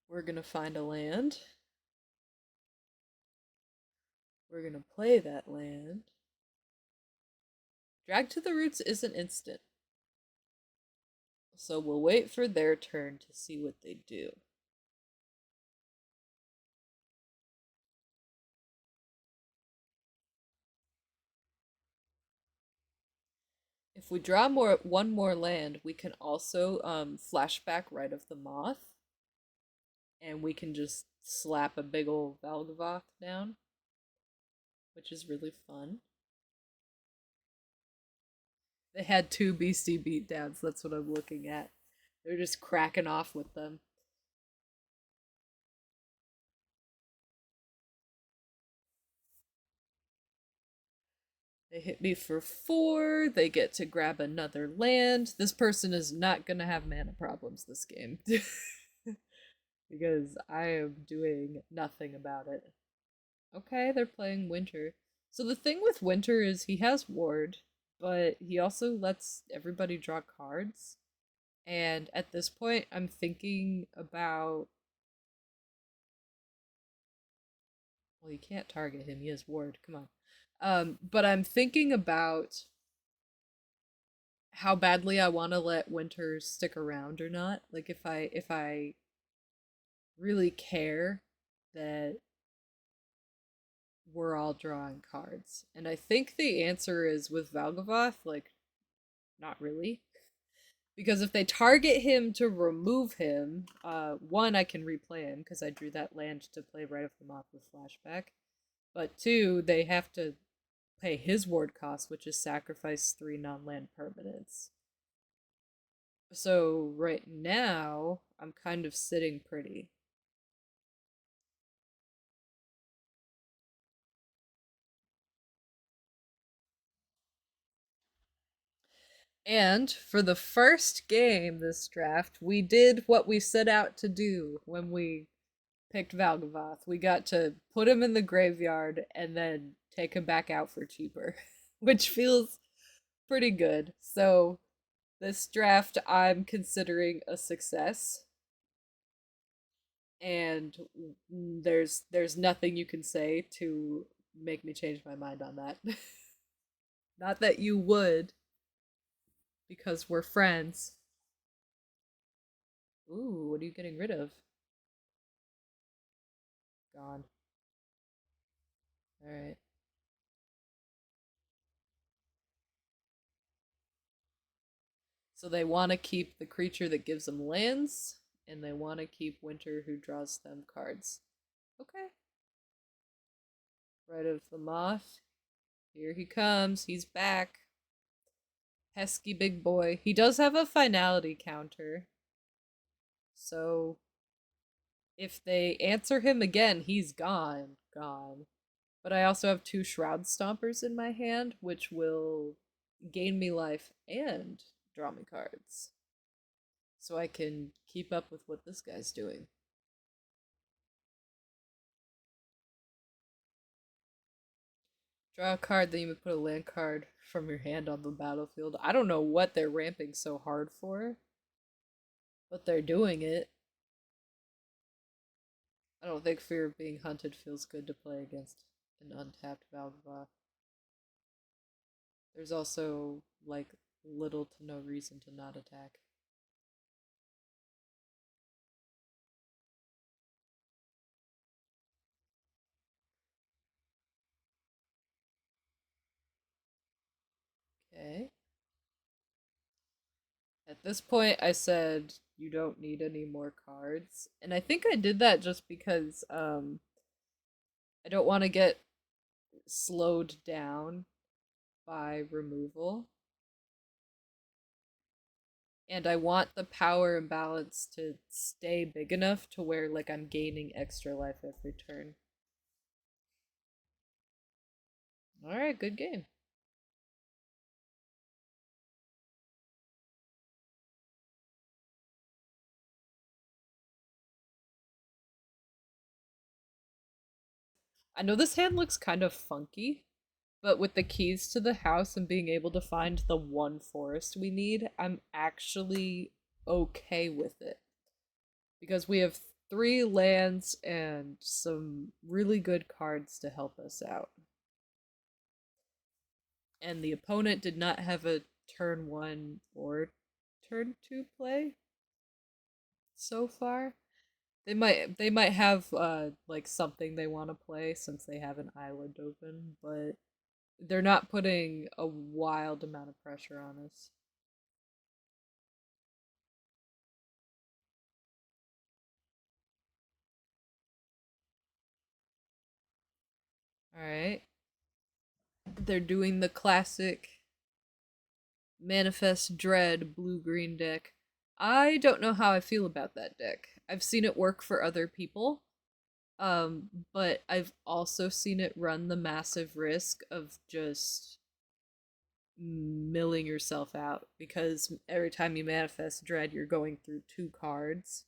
We're gonna find a land. We're gonna play that land. Drag to the Roots isn't instant. So we'll wait for their turn to see what they do. If we draw one more land, we can also flashback Rite of the Moth, and we can just slap a big old Valgavoth down, which is really fun. They had 2 beastie beatdowns, that's what I'm looking at. They're just cracking off with them. They hit me for 4. They get to grab another land. This person is not going to have mana problems this game. Because I am doing nothing about it. Okay, they're playing Winter. So the thing with Winter is he has Ward, but he also lets everybody draw cards. And at this point, I'm thinking about. Well, you can't target him, he has Ward. Come on. But I'm thinking about how badly I want to let Winter stick around or not. Like if I really care that we're all drawing cards. And I think the answer is with Valgavoth, like not really. Because if they target him to remove him, one, I can replay him because I drew that land to play Rite of the Moth with flashback. But 2, they have to pay his ward cost, which is sacrifice 3 non-land permanents. So right now, I'm kind of sitting pretty. And for the first game this draft, we did what we set out to do when we picked Valgavoth. We got to put him in the graveyard and then take him back out for cheaper, which feels pretty good. So this draft I'm considering a success. And there's nothing you can say to make me change my mind on that. Not that you would, because we're friends. Ooh, what are you getting rid of? Gone. Alright. So they want to keep the creature that gives them lands, and they want to keep Winter who draws them cards. Okay. Rite of the Moth. Here he comes. He's back. Pesky big boy. He does have a finality counter. So if they answer him again, he's gone. Gone. But I also have two Shroud Stompers in my hand, which will gain me life and draw me cards. So I can keep up with what this guy's doing. Draw a card, then you would put a land card from your hand on the battlefield. I don't know what they're ramping so hard for, but they're doing it. I don't think Fear of Being Hunted feels good to play against an untapped Valgava. There's also, like, little to no reason to not attack. Okay. At this point, I said, you don't need any more cards. And I think I did that just because I don't want to get slowed down by removal. And I want the power imbalance to stay big enough to where, like, I'm gaining extra life every turn. Alright, good game. I know this hand looks kind of funky, but with the keys to the house and being able to find the one forest we need, I'm actually okay with it. Because we have 3 lands and some really good cards to help us out. And the opponent did not have a turn 1 or turn 2 play so far. They might have like something they want to play since they have an island open, but they're not putting a wild amount of pressure on us. All right. They're doing the classic Manifest Dread blue green deck. I don't know how I feel about that deck. I've seen it work for other people. But I've also seen it run the massive risk of just milling yourself out because every time you manifest dread, you're going through 2 cards,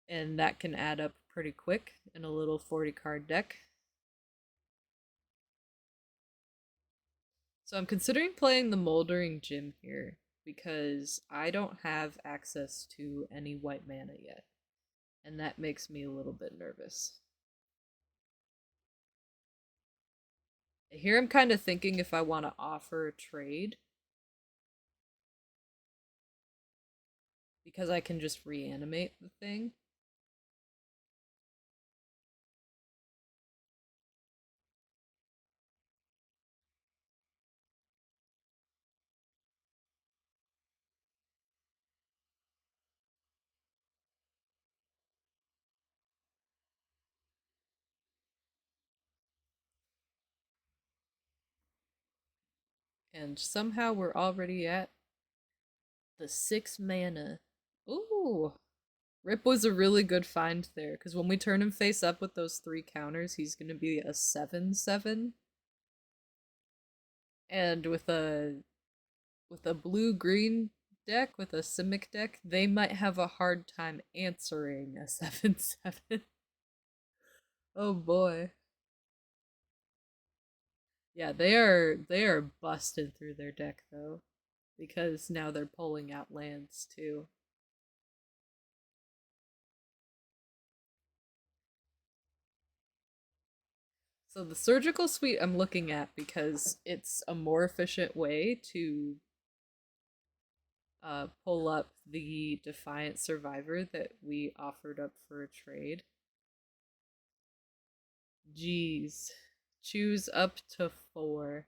and that can add up pretty quick in a little 40 card deck. So I'm considering playing the Moldering Gym here because I don't have access to any white mana yet, and that makes me a little bit nervous. Here I'm kind of thinking if I want to offer a trade because I can just reanimate the thing. And somehow we're already at the 6 mana. Ooh. Rip was a really good find there, because when we turn him face up with those 3 counters, he's going to be a 7/7. And with a blue-green deck, with a Simic deck, they might have a hard time answering a 7/7. Oh boy. Yeah, they are busted through their deck though, because now they're pulling out lands too. So the surgical suite I'm looking at because it's a more efficient way to pull up the Defiant Survivor that we offered up for a trade. Jeez. Choose up to 4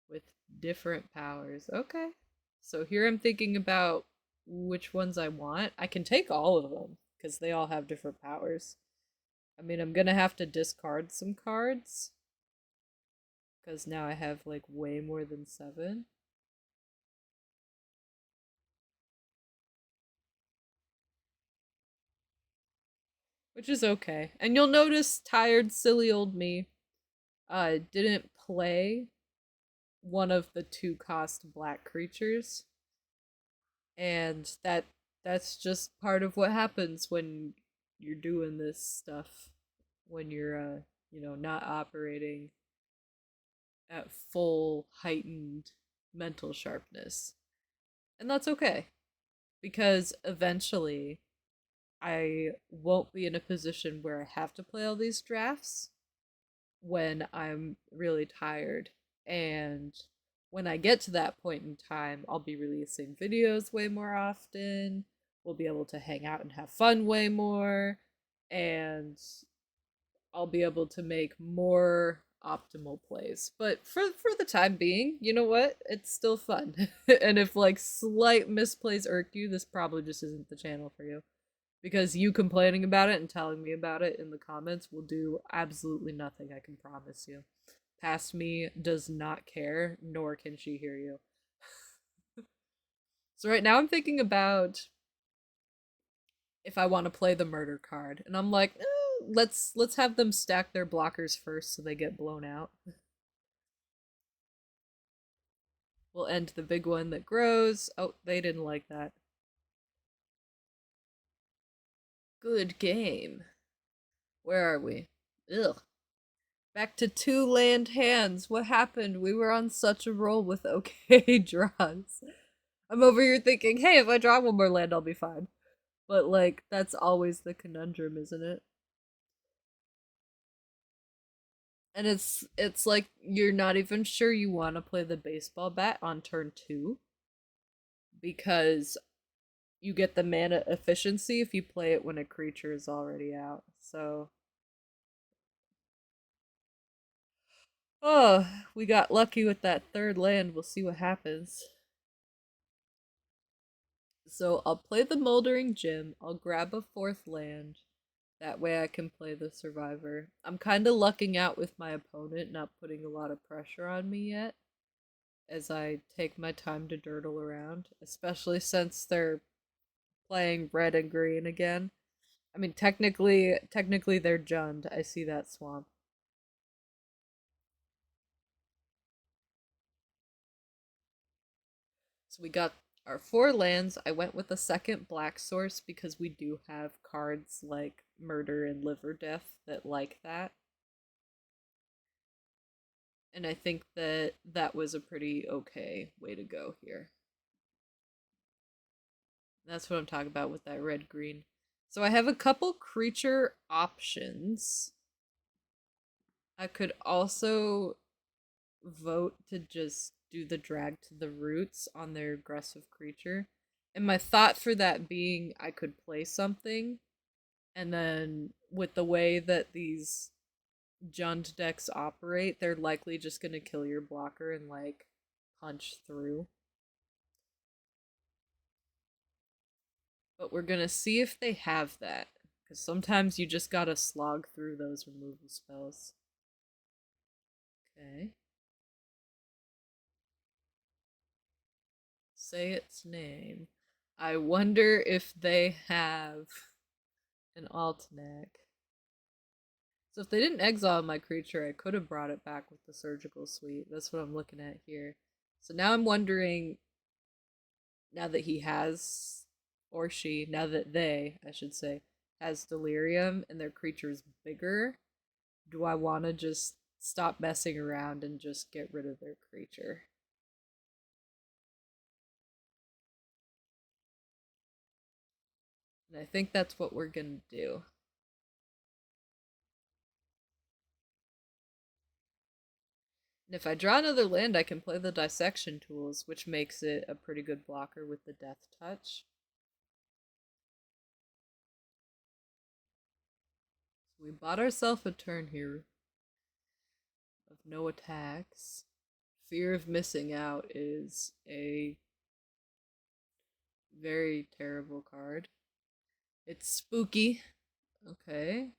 with different powers. Okay. So here I'm thinking about which ones I want. I can take all of them because they all have different powers. I mean, I'm gonna have to discard some cards because now I have like way more than 7. which is okay. And you'll notice tired, silly old me didn't play one of the 2 cost black creatures, and that's just part of what happens when you're doing this stuff, when you're not operating at full heightened mental sharpness. And that's okay, because eventually I won't be in a position where I have to play all these drafts when I'm really tired. And when I get to that point in time, I'll be releasing videos way more often. We'll be able to hang out and have fun way more. And I'll be able to make more optimal plays. But for the time being, you know what? It's still fun. And if like slight misplays irk you, this probably just isn't the channel for you. Because you complaining about it and telling me about it in the comments will do absolutely nothing, I can promise you. Past me does not care, nor can she hear you. So right now I'm thinking about if I want to play the murder card, and I'm like, let's have them stack their blockers first so they get blown out. We'll end the big one that grows. Oh, they didn't like that. Good game. Where are we? Ugh. Back to 2 land hands. What happened? We were on such a roll with okay draws. I'm over here thinking, hey, if I draw one more land, I'll be fine. But, like, that's always the conundrum, isn't it? And it's like you're not even sure you want to play the baseball bat on turn 2 because you get the mana efficiency if you play it when a creature is already out. So, oh, we got lucky with that 3rd land. We'll see what happens. So I'll play the Moldering Gym. I'll grab a 4th land. That way I can play the Survivor. I'm kind of lucking out with my opponent not putting a lot of pressure on me yet as I take my time to dirtle around, especially since they're playing red and green again. I mean, technically they're Jund. I see that swamp. So we got our 4 lands. I went with a second black source because we do have cards like Murder and Liver Death that like that. And I think that that was a pretty okay way to go here. That's what I'm talking about with that red green. So I have a couple creature options. I could also vote to just do the drag to the roots on their aggressive creature. And my thought for that being I could play something, and then with the way that these Jund decks operate, they're likely just gonna kill your blocker and like punch through. But we're gonna see if they have that, because sometimes you just gotta slog through those removal spells. Okay. Say its name. I wonder if they have an Altinac. So if they didn't exile my creature, I could have brought it back with the Surgical Suite. That's what I'm looking at here. So now I'm wondering, now that he has, or she, now that they, I should say, has Delirium and their creature's bigger, do I want to just stop messing around and just get rid of their creature? And I think that's what we're gonna do. And if I draw another land, I can play the Dissection Tools, which makes it a pretty good blocker with the Death Touch. So we bought ourselves a turn here of no attacks. Fear of missing out is a very terrible card. It's spooky. Okay.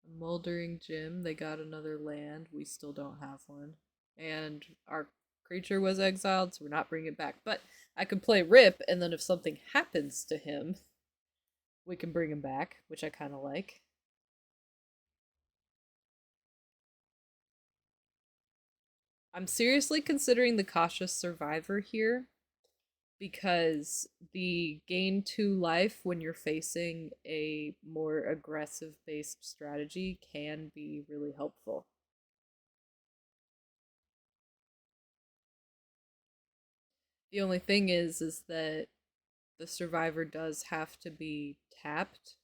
A Moldering Gym. They got another land. We still don't have one. And our creature was exiled, so we're not bringing it back. But I could play Rip, and then if something happens to him, We can bring him back, which I kind of like. I'm seriously considering the cautious survivor here because the gain 2 life when you're facing a more aggressive based strategy can be really helpful. The only thing is that the survivor does have to be tapped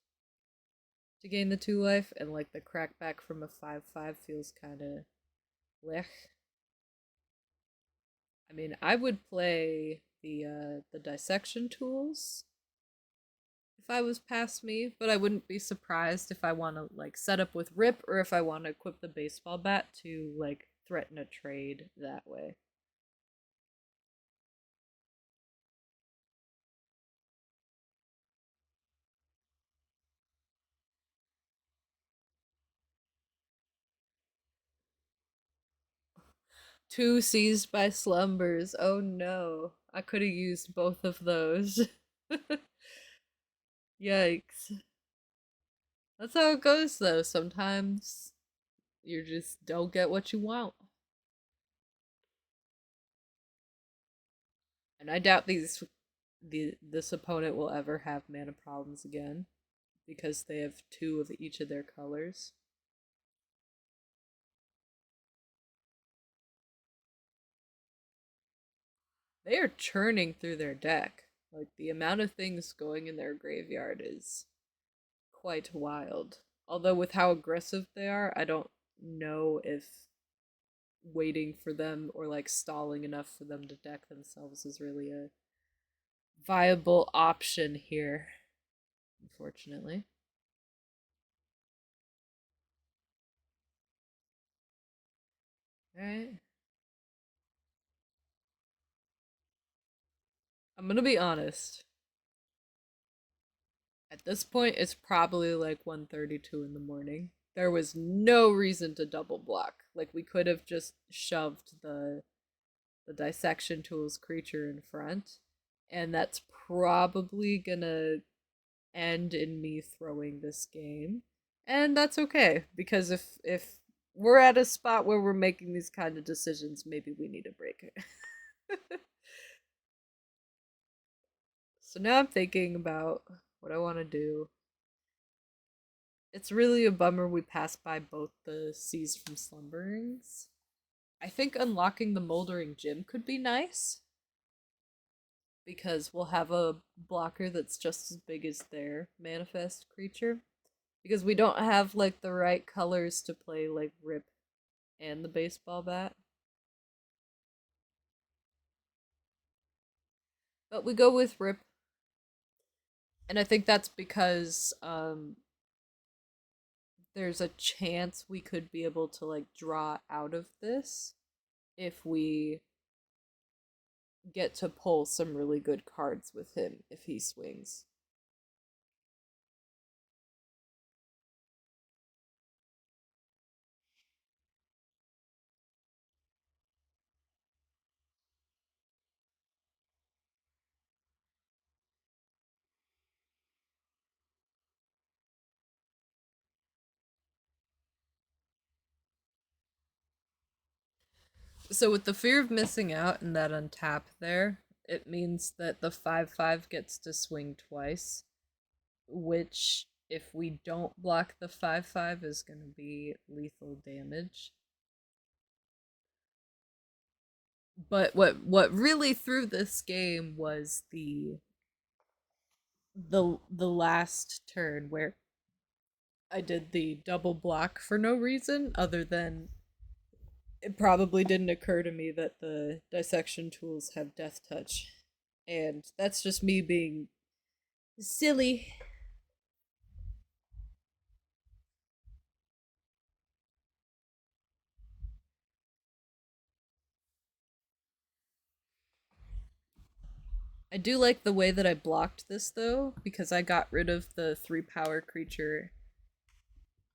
to gain the 2 life, and like the crackback from a 5/5 feels kind of blech. I mean, I would play the dissection tools if I was past me, but I wouldn't be surprised if I want to like set up with Rip or if I want to equip the baseball bat to like threaten a trade that way. 2 seized by slumbers. Oh no. I could have used both of those. Yikes. That's how it goes though. Sometimes you just don't get what you want. And I doubt this opponent will ever have mana problems again because they have 2 of each of their colors. They are churning through their deck. Like the amount of things going in their graveyard is quite wild. Although with how aggressive they are, I don't know if waiting for them or like stalling enough for them to deck themselves is really a viable option here, unfortunately. Alright. I'm gonna be honest. At this point, it's probably like 1:32 in the morning. There was no reason to double block. Like we could have just shoved the dissection tools creature in front, and that's probably gonna end in me throwing this game. And that's okay because if we're at a spot where we're making these kind of decisions, maybe we need a break. So now I'm thinking about what I want to do. It's really a bummer we passed by both the Seas from Slumberings. I think unlocking the Moldering Gym could be nice because we'll have a blocker that's just as big as their manifest creature. Because we don't have like the right colors to play like Rip and the baseball bat. But we go with Rip, and I think that's because there's a chance we could be able to like draw out of this if we get to pull some really good cards with him if he swings. So with the fear of missing out and that untap there, it means that the 5/5 gets to swing twice, which if we don't block the 5/5 is going to be lethal damage. But what really threw this game was the last turn where I did the double block for no reason other than it probably didn't occur to me that the dissection tools have death touch. And that's just me being silly. I do like the way that I blocked this though, because I got rid of the 3 power creature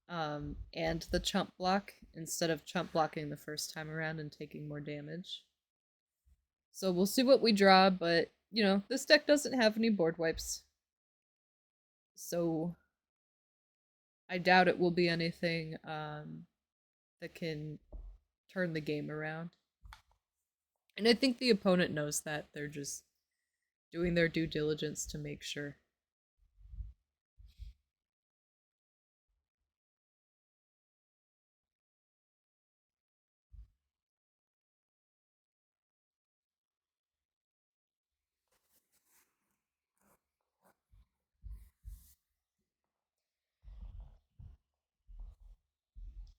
and the chump block instead of chump blocking the first time around and taking more damage. So we'll see what we draw, but you know, this deck doesn't have any board wipes. So I doubt it will be anything that can turn the game around. And I think the opponent knows that. They're just doing their due diligence to make sure.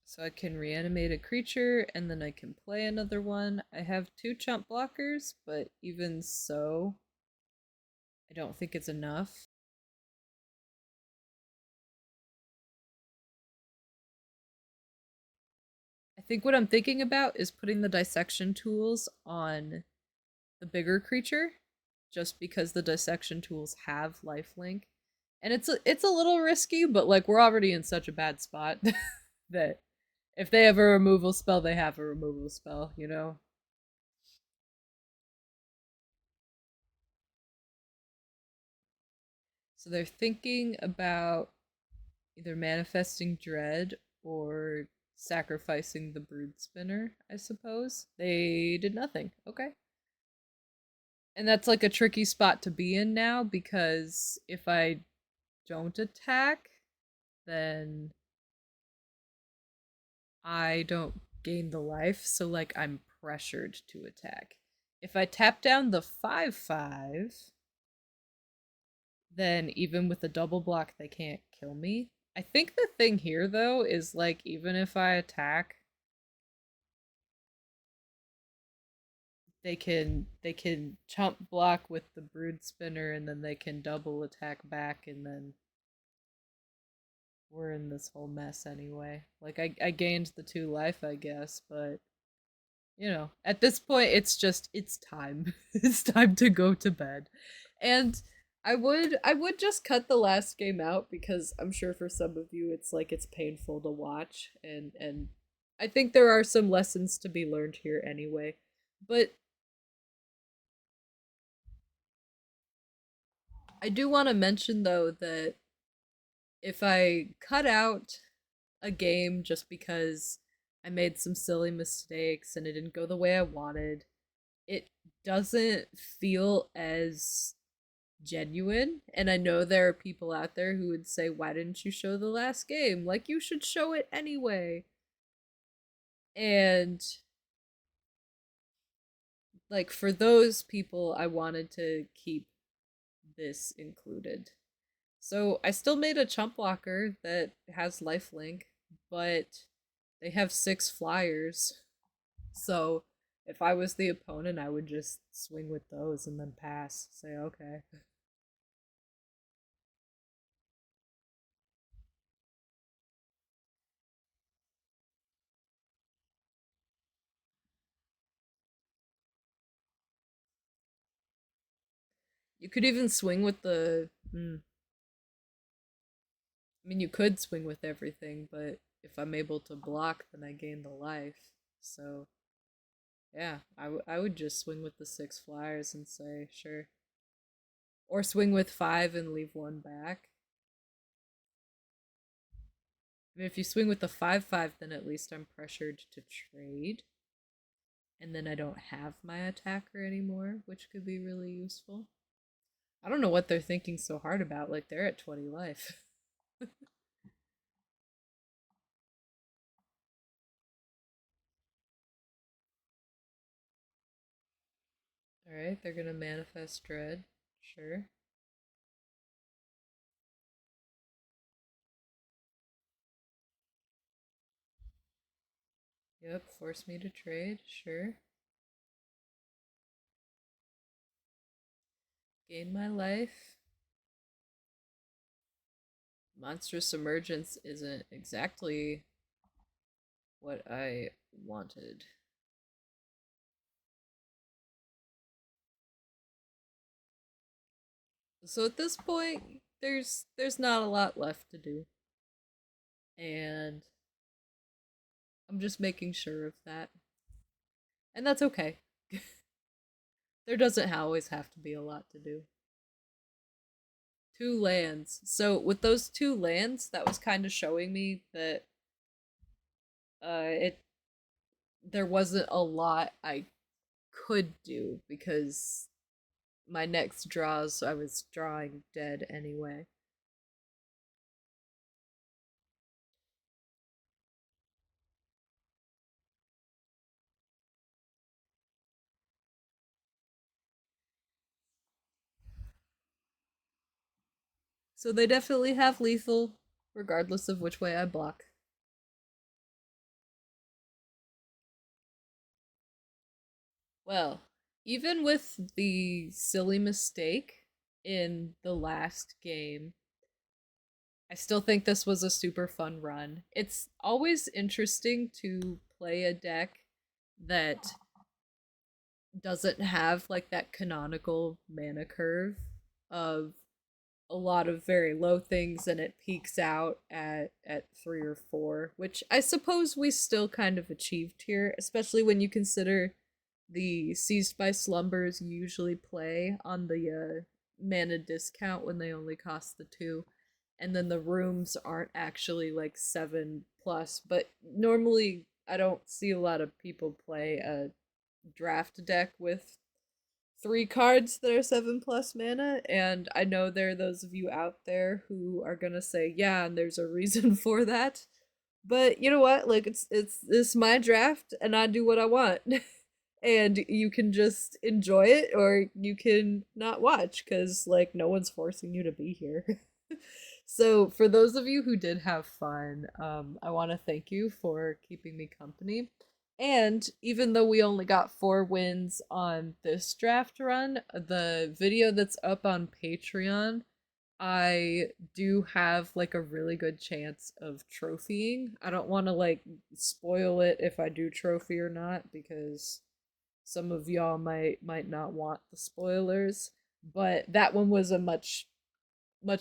So I can reanimate a creature and then I can play another one. I have two chump blockers, but even so, I don't think it's enough. I think what I'm thinking about is putting the dissection tools on the bigger creature, just because the dissection tools have lifelink. And it's a little risky, but like we're already in such a bad spot that if they have a removal spell, they have a removal spell, you know? So they're thinking about either manifesting dread or sacrificing the brood spinner, I suppose. They did nothing. Okay. And that's like a tricky spot to be in now because if I don't attack, then I don't gain the life, so like I'm pressured to attack. If I tap down the 5/5, then even with the double block, they can't kill me. I think the thing here though is like even if I attack, they can chump block with the brood spinner and then they can double attack back and then we're in this whole mess anyway. Like I gained the 2 life, I guess, but you know, at this point it's time. It's time to go to bed. And I would just cut the last game out because I'm sure for some of you it's like it's painful to watch and I think there are some lessons to be learned here anyway. But I do want to mention though that if I cut out a game just because I made some silly mistakes and it didn't go the way I wanted, it doesn't feel as genuine. And I know there are people out there who would say, why didn't you show the last game? Like, you should show it anyway. And, like, for those people, I wanted to keep this included. So I still made a chump blocker that has lifelink, but they have 6 flyers. So if I was the opponent, I would just swing with those and then pass. Say, okay. You could even swing with the. I mean, you could swing with everything, but if I'm able to block, then I gain the life. So, yeah, I would just swing with the 6 flyers and say, sure. Or swing with 5 and leave 1 back. I mean, if you swing with the 5/5, then at least I'm pressured to trade. And then I don't have my attacker anymore, which could be really useful. I don't know what they're thinking so hard about. Like, they're at 20 life. Alright, they're gonna manifest dread. Sure. Yep, force me to trade. Sure. Gain my life. Monstrous emergence isn't exactly what I wanted. So at this point, there's not a lot left to do. And I'm just making sure of that. And that's okay. There doesn't always have to be a lot to do. Two lands. So with those two lands, that was kind of showing me that it there wasn't a lot I could do because my next draws I was drawing dead anyway. So they definitely have lethal, regardless of which way I block. Well, even with the silly mistake in the last game, I still think this was a super fun run. It's always interesting to play a deck that doesn't have like that canonical mana curve of a lot of very low things and it peaks out at 3 or 4, which I suppose we still kind of achieved here, especially when you consider the Seized by Slumbers usually play on the mana discount when they only cost the 2, and then the rooms aren't actually like 7 plus, but normally I don't see a lot of people play a draft deck with 3 cards that are 7 plus mana, and I know there are those of you out there who are gonna say, yeah, and there's a reason for that. But you know what? Like it's my draft and I do what I want. And you can just enjoy it or you can not watch because like no one's forcing you to be here. So for those of you who did have fun, I want to thank you for keeping me company. And even though we only got 4 wins on this draft run, the video that's up on Patreon, I do have like a really good chance of trophying. I don't want to like spoil it if I do trophy or not because some of y'all might not want the spoilers, but that one was a much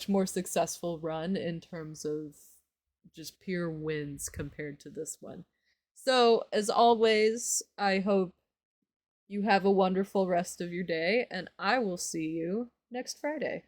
more successful run in terms of just pure wins compared to this one. So, as always, I hope you have a wonderful rest of your day, and I will see you next Friday.